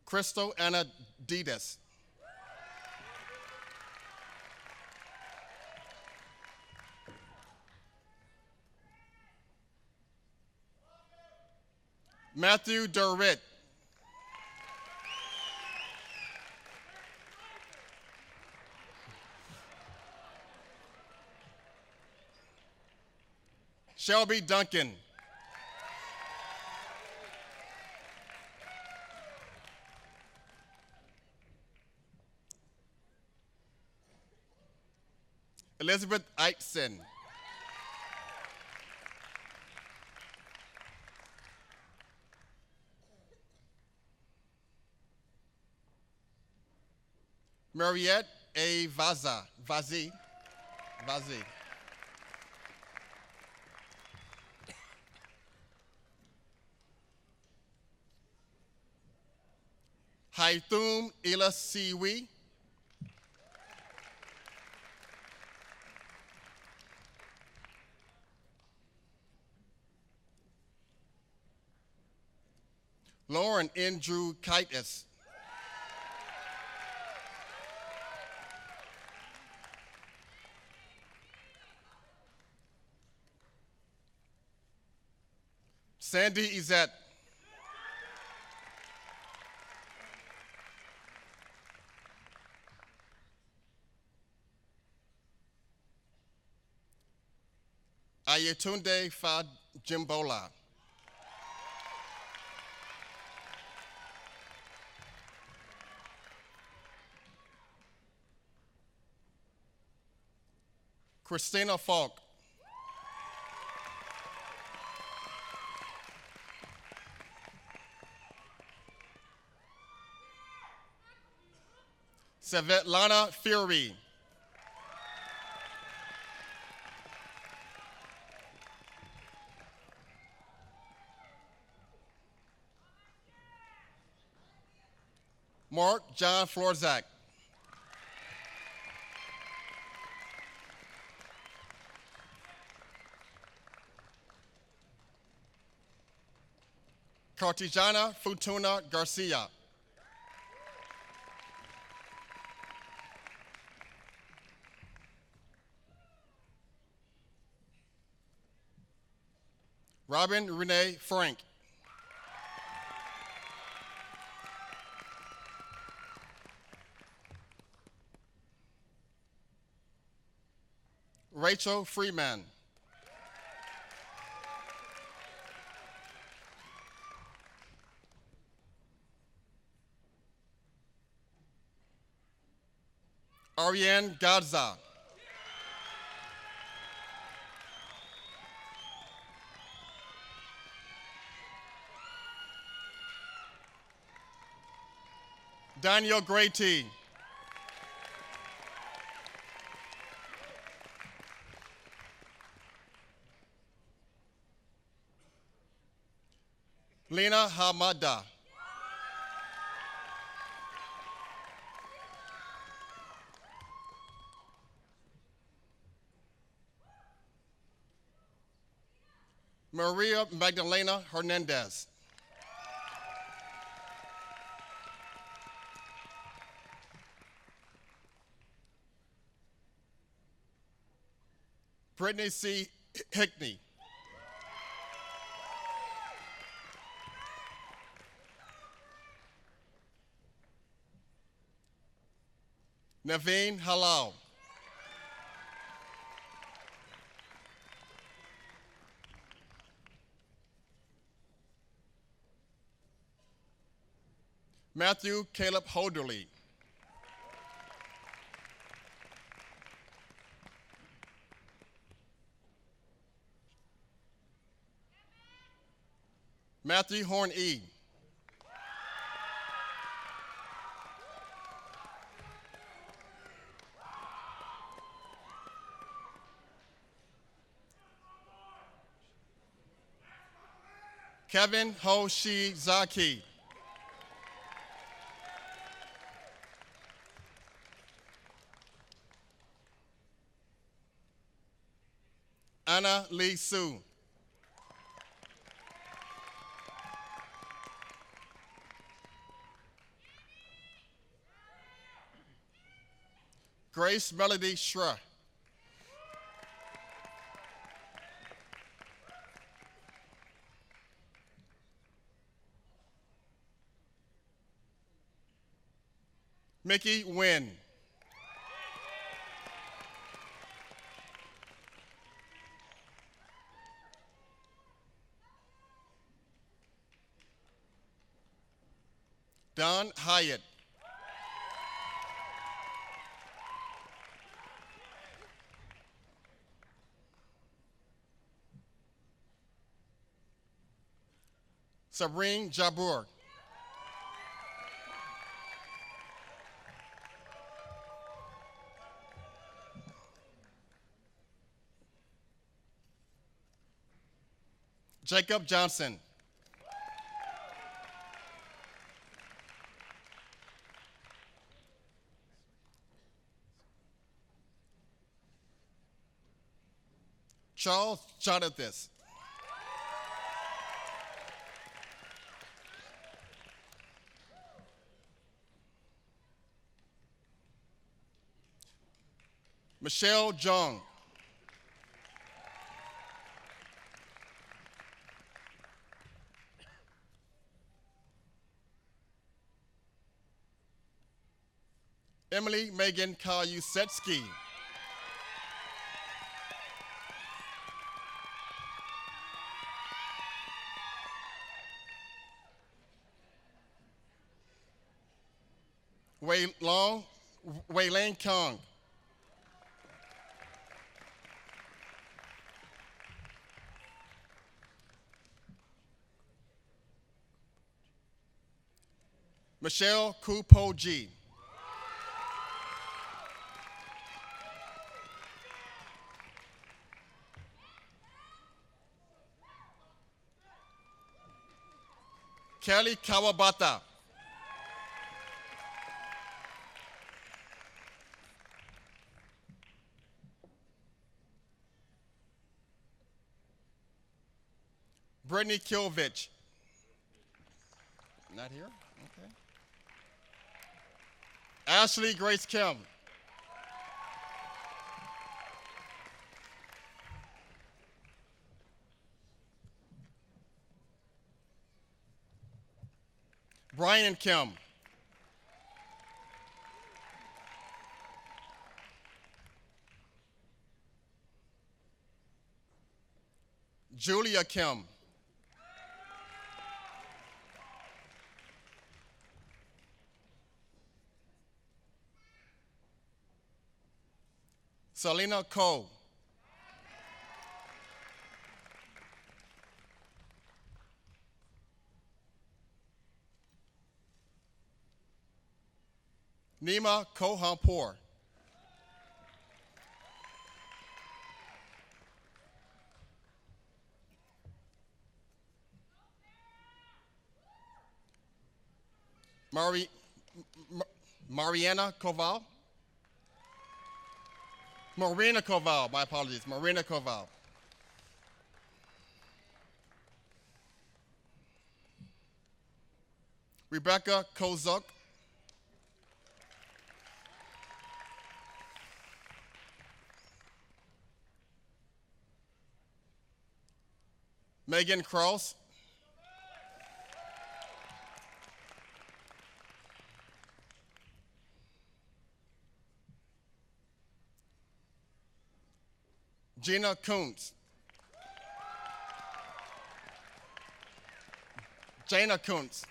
Crystal Anna Didas. Matthew Durritt. Shelby Duncan. Elizabeth Eitson. Mariette A. Vazi. Haithum Ila Siwi. Lauren Andrew Kites. Sandy Izette. Ayetunde Fa Jimbola. Christina Falk. Svetlana Fury. Mark John Florzak. Cartijana Futuna Garcia. Robin Renee Frank. Rachel Freeman. Ariane Garza. Daniel Grady. Lena Hamada. Maria Magdalena Hernandez. Brittany C. Hickney. Naveen Halal. Matthew Caleb Holderly. Matthew Horn E. Kevin Hoshizaki. Anna Lee Sue. Grace Melody Schra. Mickey Wynn. Don Hyatt. Sabrine Jabour. Jacob Johnson. Charles Jonathan. Michelle Jung. Emily Megan Kalusetsky. Wei-Lane Kong. Michelle Kupo G. Kelly Kawabata. Brittany Kilvich. Not here? Okay. Ashley Grace Kim. Brian Kim. Julia Kim. Selena Cole. Nima Kohampur. Mariana Koval. Marina Koval, my apologies, Marina Koval. Rebecca Kozuk. Megan Cross. Gina Kuntz. Jana Kuntz.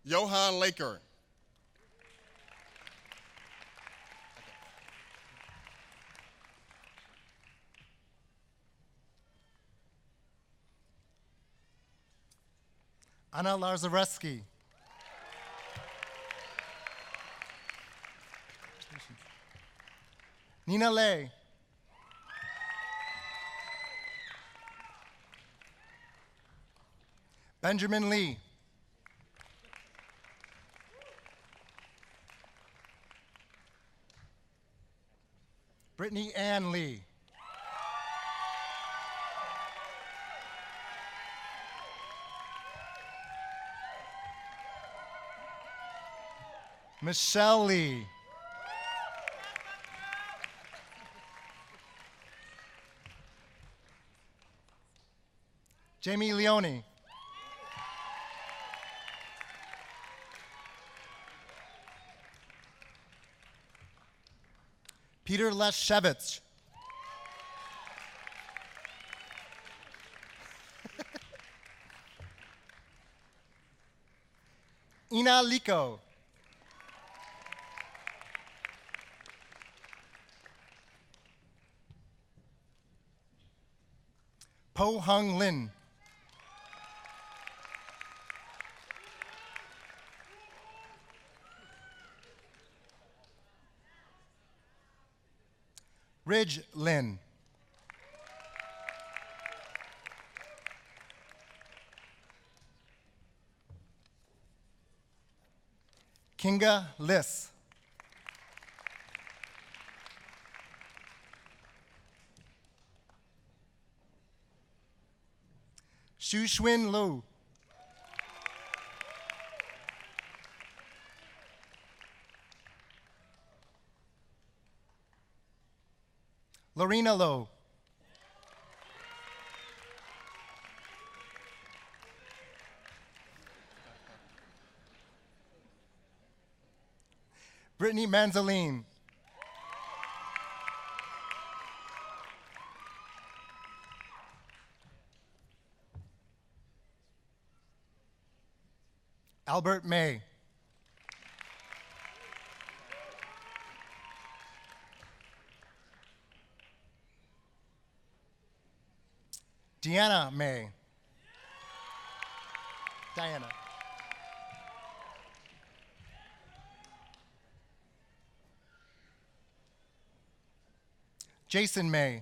Johan Laker. Anna Larzareski. Nina Lay. Benjamin Lee. Brittany Ann Lee. Michelle Lee. Jamie Leone. Peter Leshevitz. Ina Liko. Po Hung Lin. Ridge Lin. Kinga Liss. Shu Xuan Lu. Lorena Lo. Brittany Manzaline. Albert May. Deanna May. Diana. Jason May.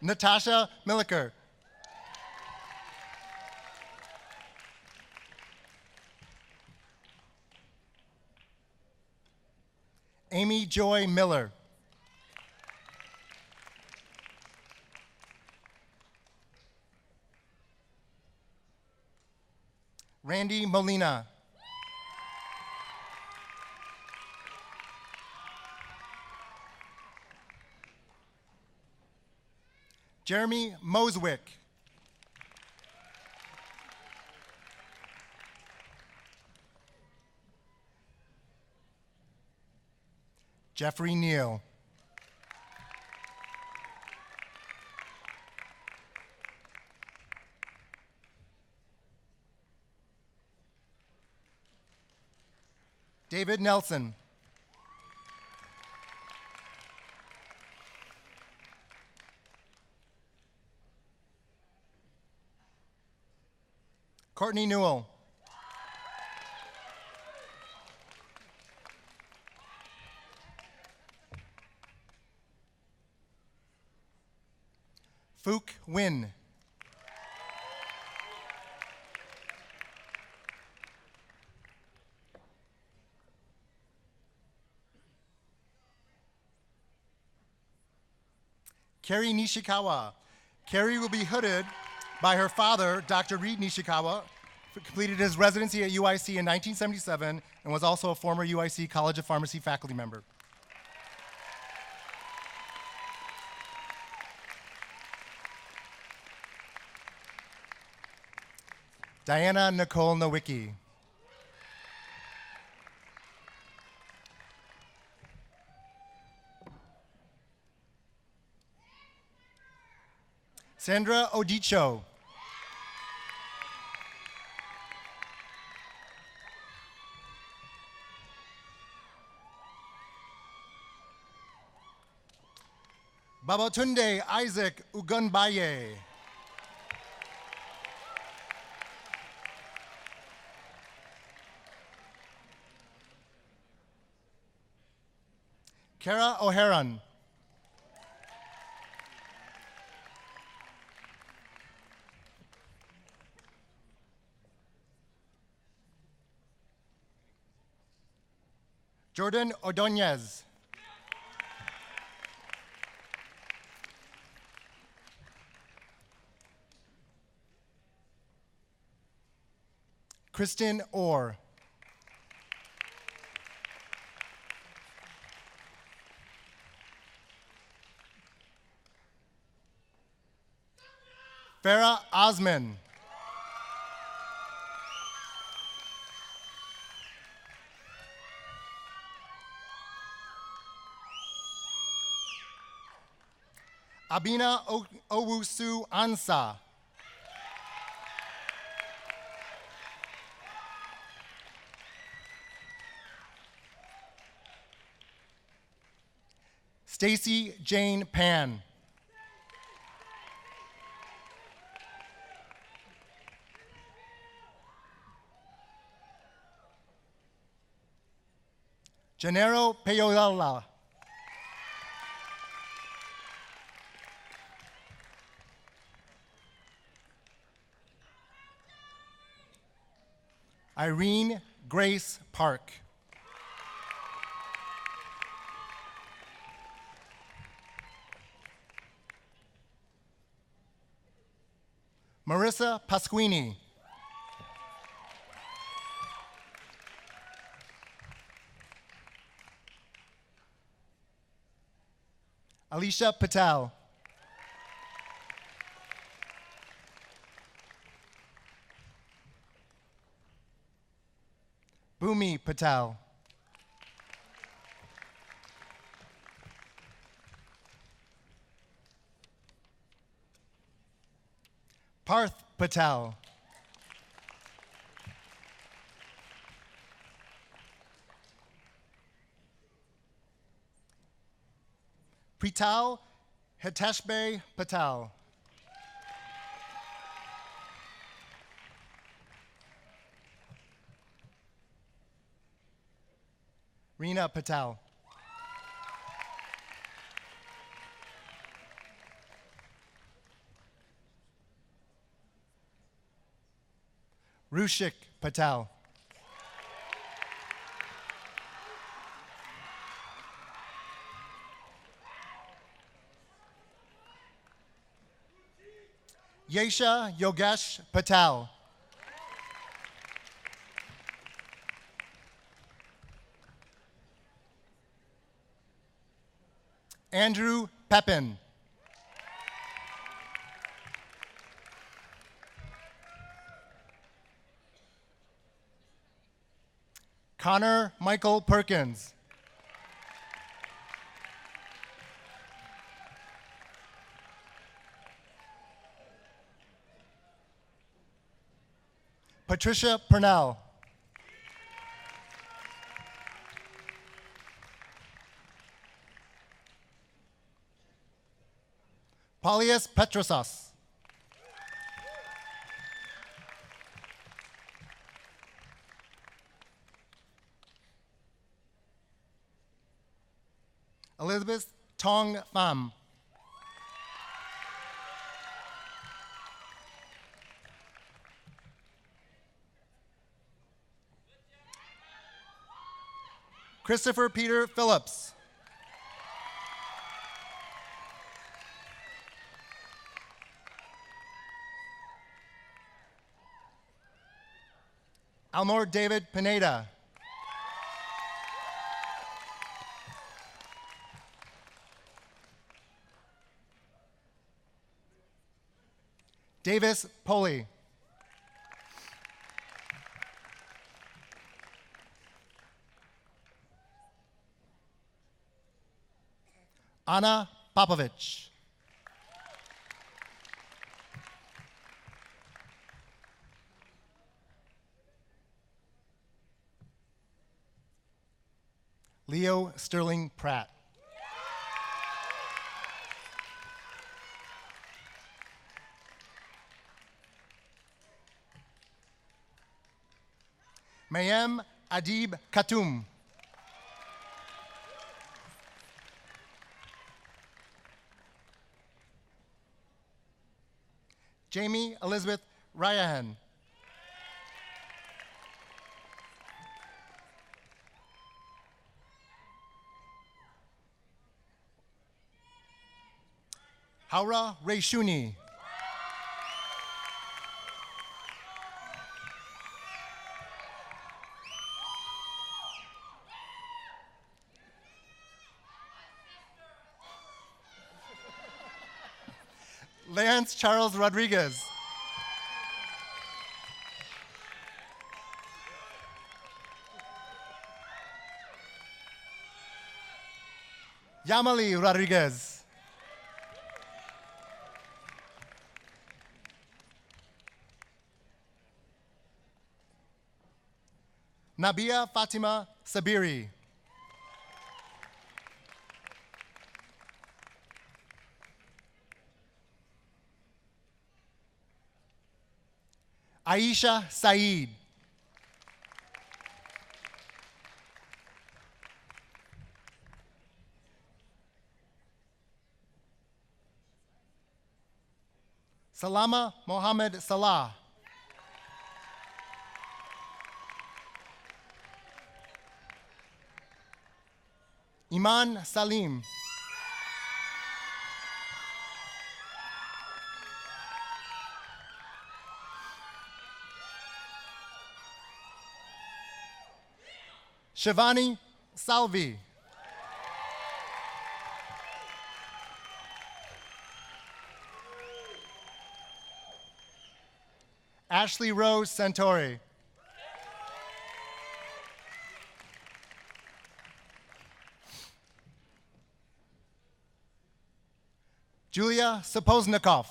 Natasha Milliker. Amy Joy Miller. Randy Molina. Jeremy Moswick. Jeffrey Neal. David Nelson. Courtney Newell. Fook Win. Carrie Nishikawa. Carrie will be hooded by her father, Dr. Reed Nishikawa, who completed his residency at UIC in 1977 and was also a former UIC College of Pharmacy faculty member. Diana Nicole Nowicki. Sandra Odicho. Babatunde Isaac Ugunbaye. Kara O'Haran. Jordan Ordonez. Kristen Orr. Farah Osman. Abina Owusu Ansa. Stacy Jane Pan. Gennaro Payola. Irene Grace Park. Marissa Pasquini. Alicia Patel. Bhumi Patel. Parth Patel. Prital Hiteshbhay Patel. Reena Patel. Rushik Patel. Yesha Yogesh Patel. Andrew Pepin. Connor Michael Perkins. Patricia Purnell. Paulius Petrosas. Elizabeth Tong Pham. Christopher Peter Phillips. Almor David Pineda. Davis Poley. Anna Popovich. Leo Sterling Pratt. Mayem Adib Khatum. Jamie Elizabeth Ryahan. Haura Reshuni. Lance Charles Rodriguez. Yamali Rodriguez. Nabia Fatima Sabiri. Aisha Saeed. Salama Mohammed Salah. Iman Salim. Shivani Salvi. Ashley Rose Santori. Julia Sapoznikov.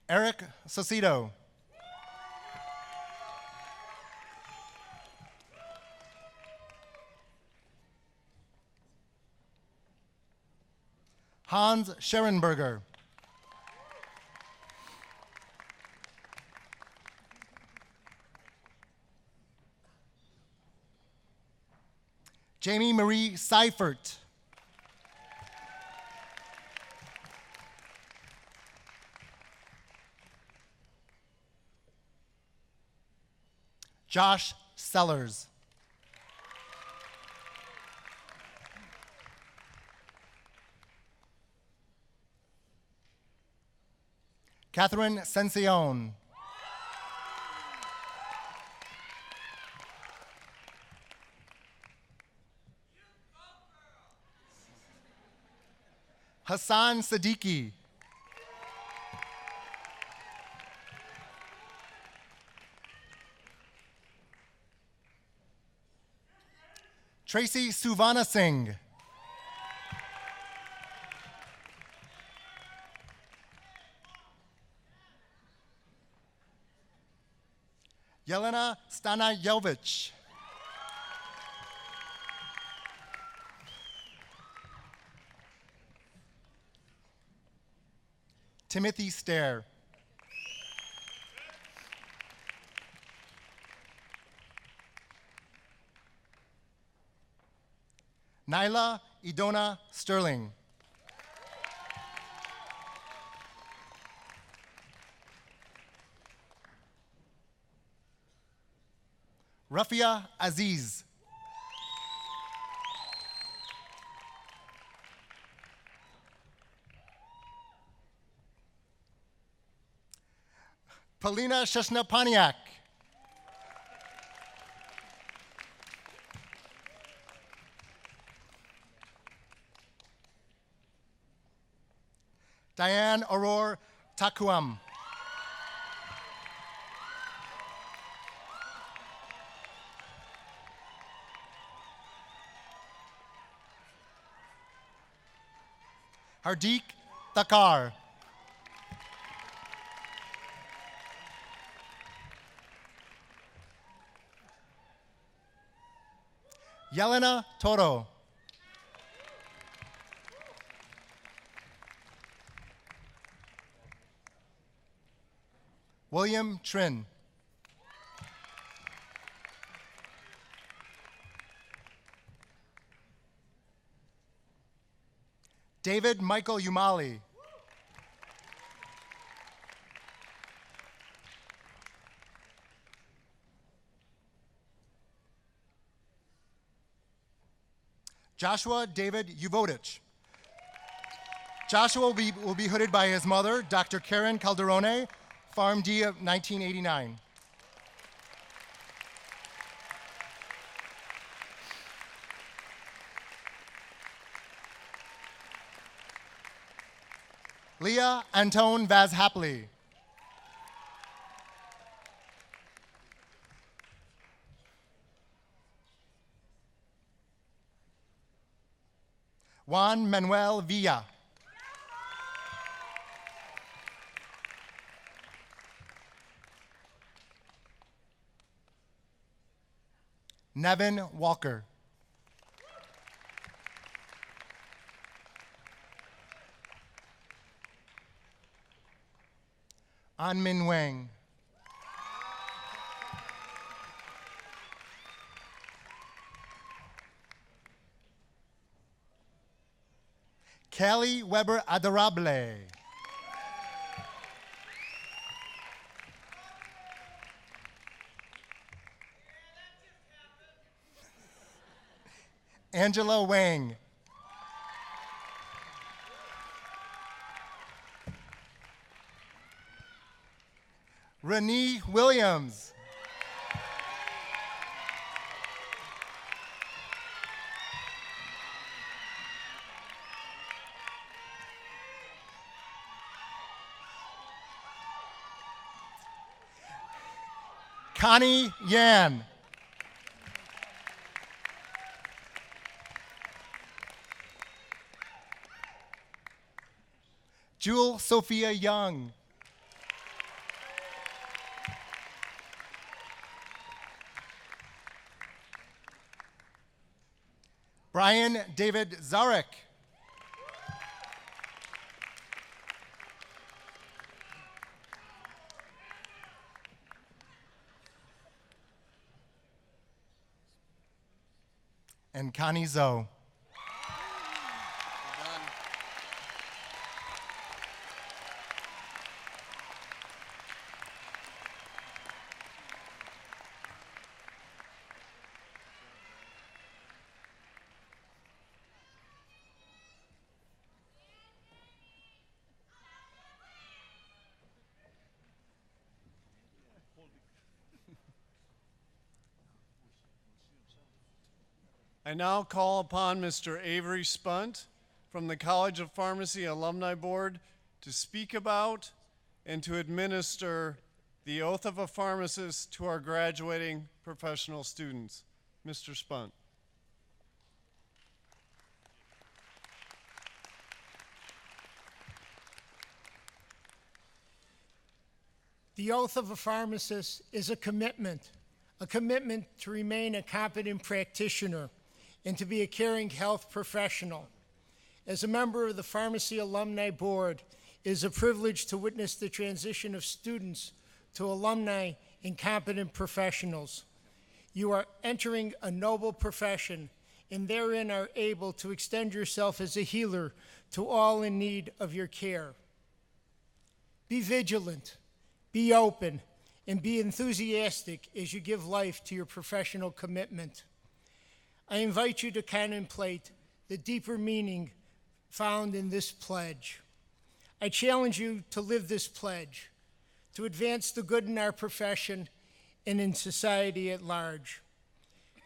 Eric Sosido. Hans Scherenberger. Jamie Marie Seifert. Josh Sellers. Catherine Sensione. Hassan Siddiqui. Tracy Suvana Singh. Yelena Stanayevich. Timothy Stair. Nyla Idona Sterling. Rafia Aziz. Polina Sheshnapaniak. Diane Aurore Takuam. Hardik Thakar. Yelena Toro. William Trin. David Michael Umali. Joshua David Uvodich. Joshua will be hooded by his mother, Dr. Karen Calderone, Farm D of 1989. Leah Antone Vaz Hapley. Juan Manuel Villa. Nevin Walker. Anmin Wang. Kelly Weber Adorable. Angela Wang. Renee Williams. Connie Yan. Jewel Sophia Young. Brian David Zarek. And Connie Zoe. I now call upon Mr. Avery Spunt from the College of Pharmacy Alumni Board to speak about and to administer the oath of a pharmacist to our graduating professional students. Mr. Spunt. The oath of a pharmacist is a commitment to remain a competent practitioner and to be a caring health professional. As a member of the Pharmacy Alumni Board, it is a privilege to witness the transition of students to alumni and competent professionals. You are entering a noble profession and therein are able to extend yourself as a healer to all in need of your care. Be vigilant, be open, and be enthusiastic as you give life to your professional commitment. I invite you to contemplate the deeper meaning found in this pledge. I challenge you to live this pledge, to advance the good in our profession and in society at large.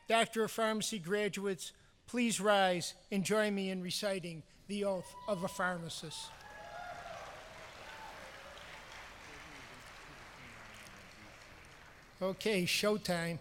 Doctor of Pharmacy graduates, please rise and join me in reciting the oath of a pharmacist. Okay, showtime.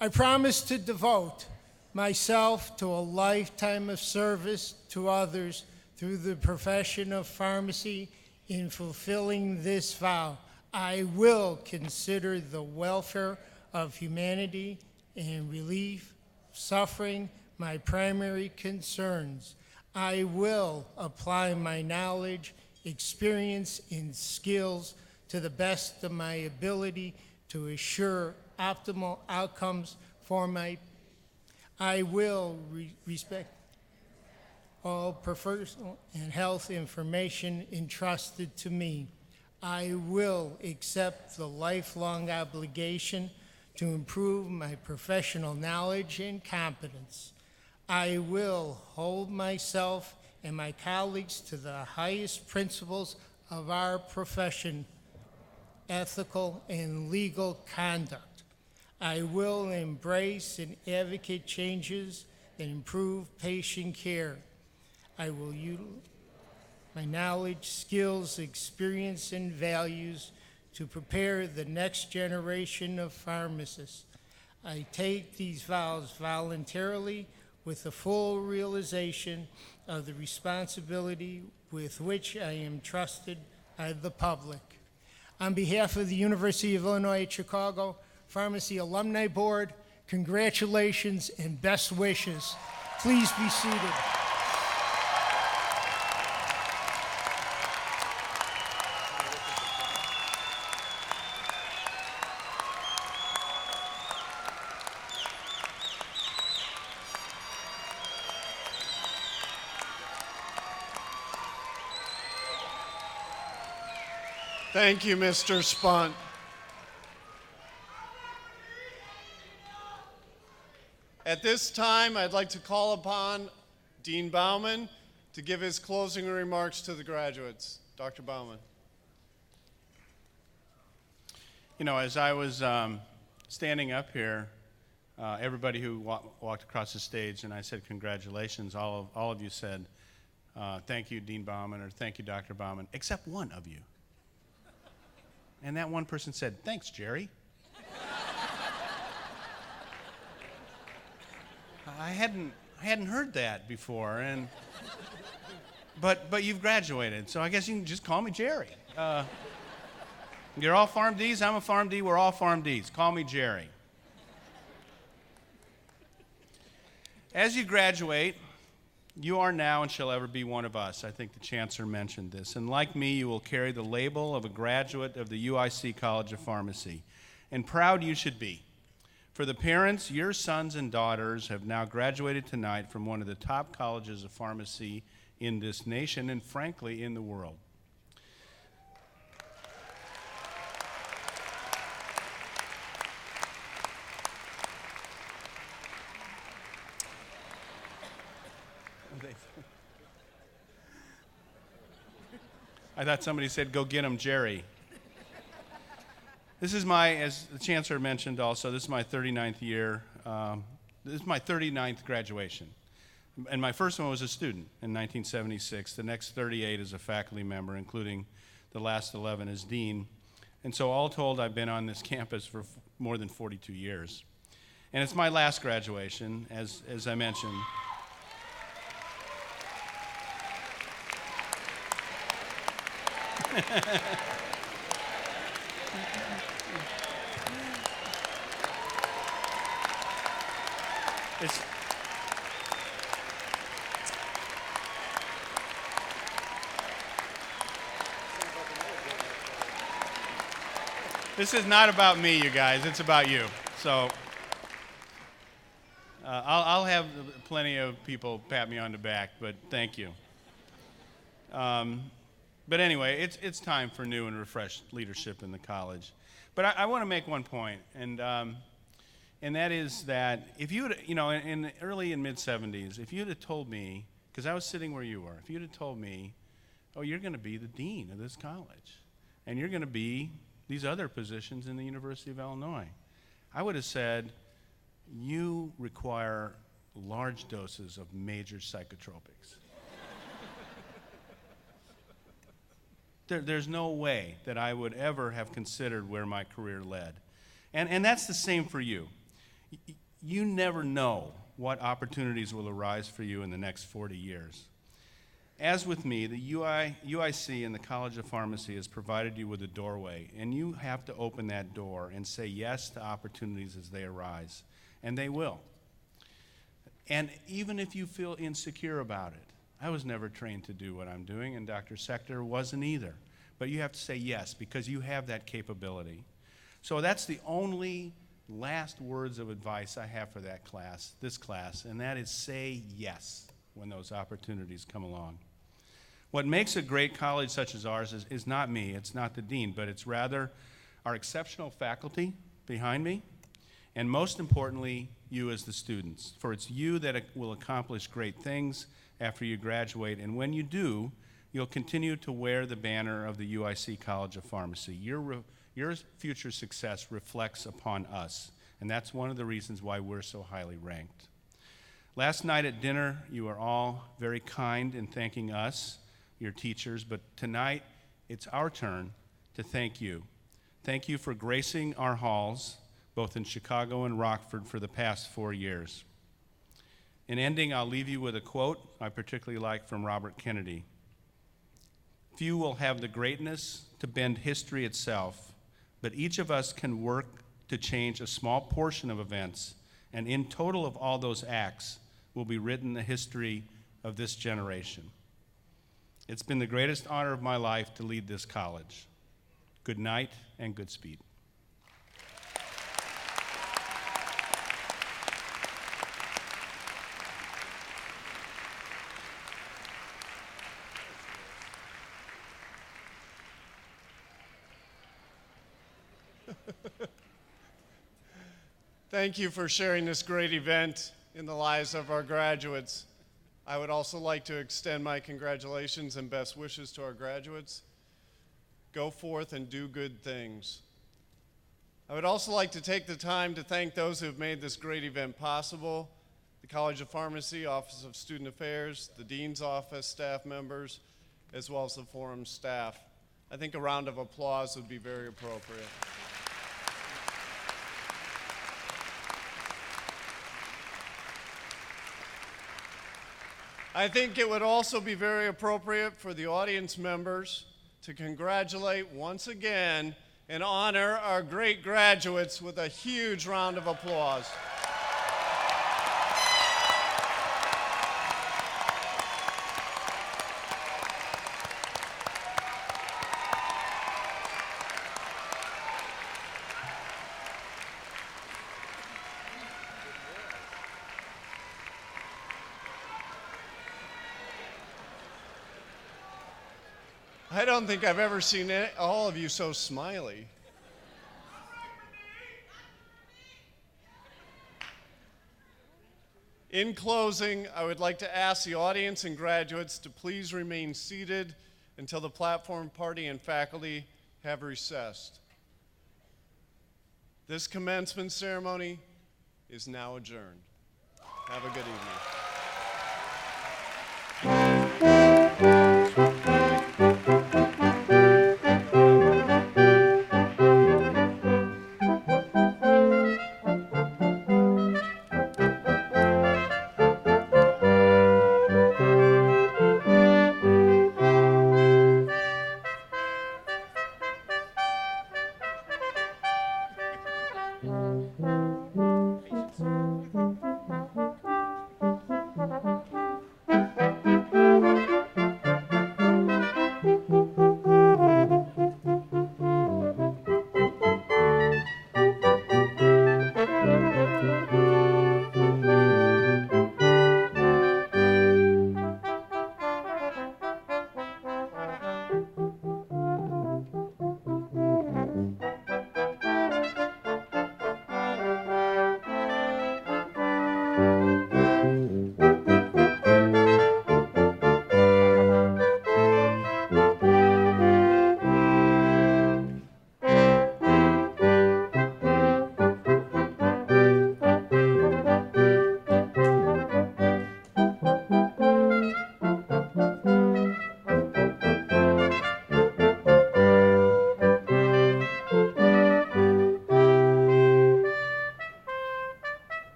I promise to devote myself to a lifetime of service to others through the profession of pharmacy. In fulfilling this vow, I will consider the welfare of humanity and relief suffering my primary concerns. I will apply my knowledge, experience, and skills to the best of my ability to assure optimal outcomes for I will respect all personal and health information entrusted to me. I will accept the lifelong obligation to improve my professional knowledge and competence. I will hold myself and my colleagues to the highest principles of our profession, ethical and legal conduct. I will embrace and advocate changes that improve patient care. I will utilize my knowledge, skills, experience, and values to prepare the next generation of pharmacists. I take these vows voluntarily with the full realization of the responsibility with which I am trusted by the public. On behalf of the University of Illinois at Chicago Pharmacy Alumni Board, congratulations and best wishes. Please be seated. Thank you, Mr. Spunt. At this time, I'd like to call upon Dean Bauman to give his closing remarks to the graduates. Dr. Bauman. You know, as I was standing up here, everybody who walked across the stage and I said congratulations, all of you said thank you, Dean Bauman, or thank you, Dr. Bauman, except one of you. And that one person said, thanks, Jerry. I hadn't heard that before, but you've graduated, so I guess you can just call me Jerry. You're all Pharm Ds, I'm a Pharm D, we're all Pharm Ds. Call me Jerry. As you graduate, you are now and shall ever be one of us. I think the Chancellor mentioned this. And like me, you will carry the label of a graduate of the UIC College of Pharmacy. And proud you should be. For the parents, your sons and daughters have now graduated tonight from one of the top colleges of pharmacy in this nation and, frankly, in the world. I thought somebody said, go get him, Jerry. This is my, as the Chancellor mentioned also, this is my 39th year. This is my 39th graduation. And my first one was a student in 1976. The next 38 as a faculty member, including the last 11 as dean. And so all told, I've been on this campus for more than 42 years. And it's my last graduation, as I mentioned. This is not about me, you guys. It's about you. So I'll have plenty of people pat me on the back, but thank you. But anyway, it's time for new and refreshed leadership in the college. But I want to make one point, and that is that if you would, you know, in the early and mid-'70s, if you'd have told me, because I was sitting where you were, if you'd have told me, oh, you're going to be the dean of this college, and you're going to be these other positions in the University of Illinois, I would have said, you require large doses of major psychotropics. There's no way that I would ever have considered where my career led. And that's the same for you. You never know what opportunities will arise for you in the next 40 years. As with me, the UIC and the College of Pharmacy has provided you with a doorway, and you have to open that door and say yes to opportunities as they arise, and they will. And even if you feel insecure about it, I was never trained to do what I'm doing, and Dr. Sector wasn't either. But you have to say yes, because you have that capability. So that's the only last words of advice I have for that class, this class, and that is say yes when those opportunities come along. What makes a great college such as ours is not me, it's not the dean, but it's rather our exceptional faculty behind me, and most importantly, you as the students. For it's you that will accomplish great things after you graduate, and when you do, you'll continue to wear the banner of the UIC College of Pharmacy. Your future success reflects upon us, and that's one of the reasons why we're so highly ranked. Last night at dinner, you were all very kind in thanking us, your teachers, but tonight it's our turn to thank you. Thank you for gracing our halls, both in Chicago and Rockford, for the past 4 years. In ending, I'll leave you with a quote I particularly like from Robert Kennedy. Few will have the greatness to bend history itself, but each of us can work to change a small portion of events, and in total of all those acts will be written the history of this generation. It's been the greatest honor of my life to lead this college. Good night and good speed. Thank you for sharing this great event in the lives of our graduates. I would also like to extend my congratulations and best wishes to our graduates. Go forth and do good things. I would also like to take the time to thank those who have made this great event possible: the College of Pharmacy, Office of Student Affairs, the Dean's Office, staff members, as well as the Forum staff. I think a round of applause would be very appropriate. I think it would also be very appropriate for the audience members to congratulate once again and honor our great graduates with a huge round of applause. I don't think I've ever seen all of you so smiley. In closing, I would like to ask the audience and graduates to please remain seated until the platform party and faculty have recessed. This commencement ceremony is now adjourned. Have a good evening.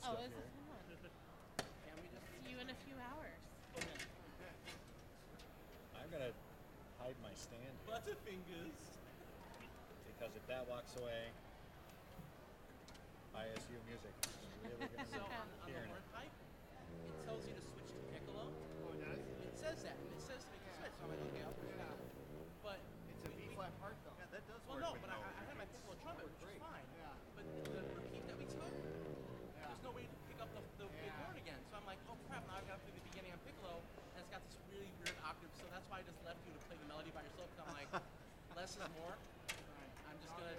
Oh, stuff this here. is fun. See you in a few hours. I'm gonna hide my stand here, Butterfingers. because if that walks away, ISU music is really gonna So be on the hearing it. hornpipe, it tells you to switch to piccolo. Oh, it does? It says that, and it says to make the switch. So I'm like, okay, I'll switch to piccolo. But it's a B flat part though. Yeah, that does work no, with but no I had my piccolo trumpet, which is fine. Yeah. But the repeat that we took, there's no way to pick up the big horn again. So I'm like, oh crap, now I've got to play the beginning on piccolo, and it's got this really weird octave. So that's why I just left you to play the melody by yourself. 'Cause I'm like, less is more. I'm just gonna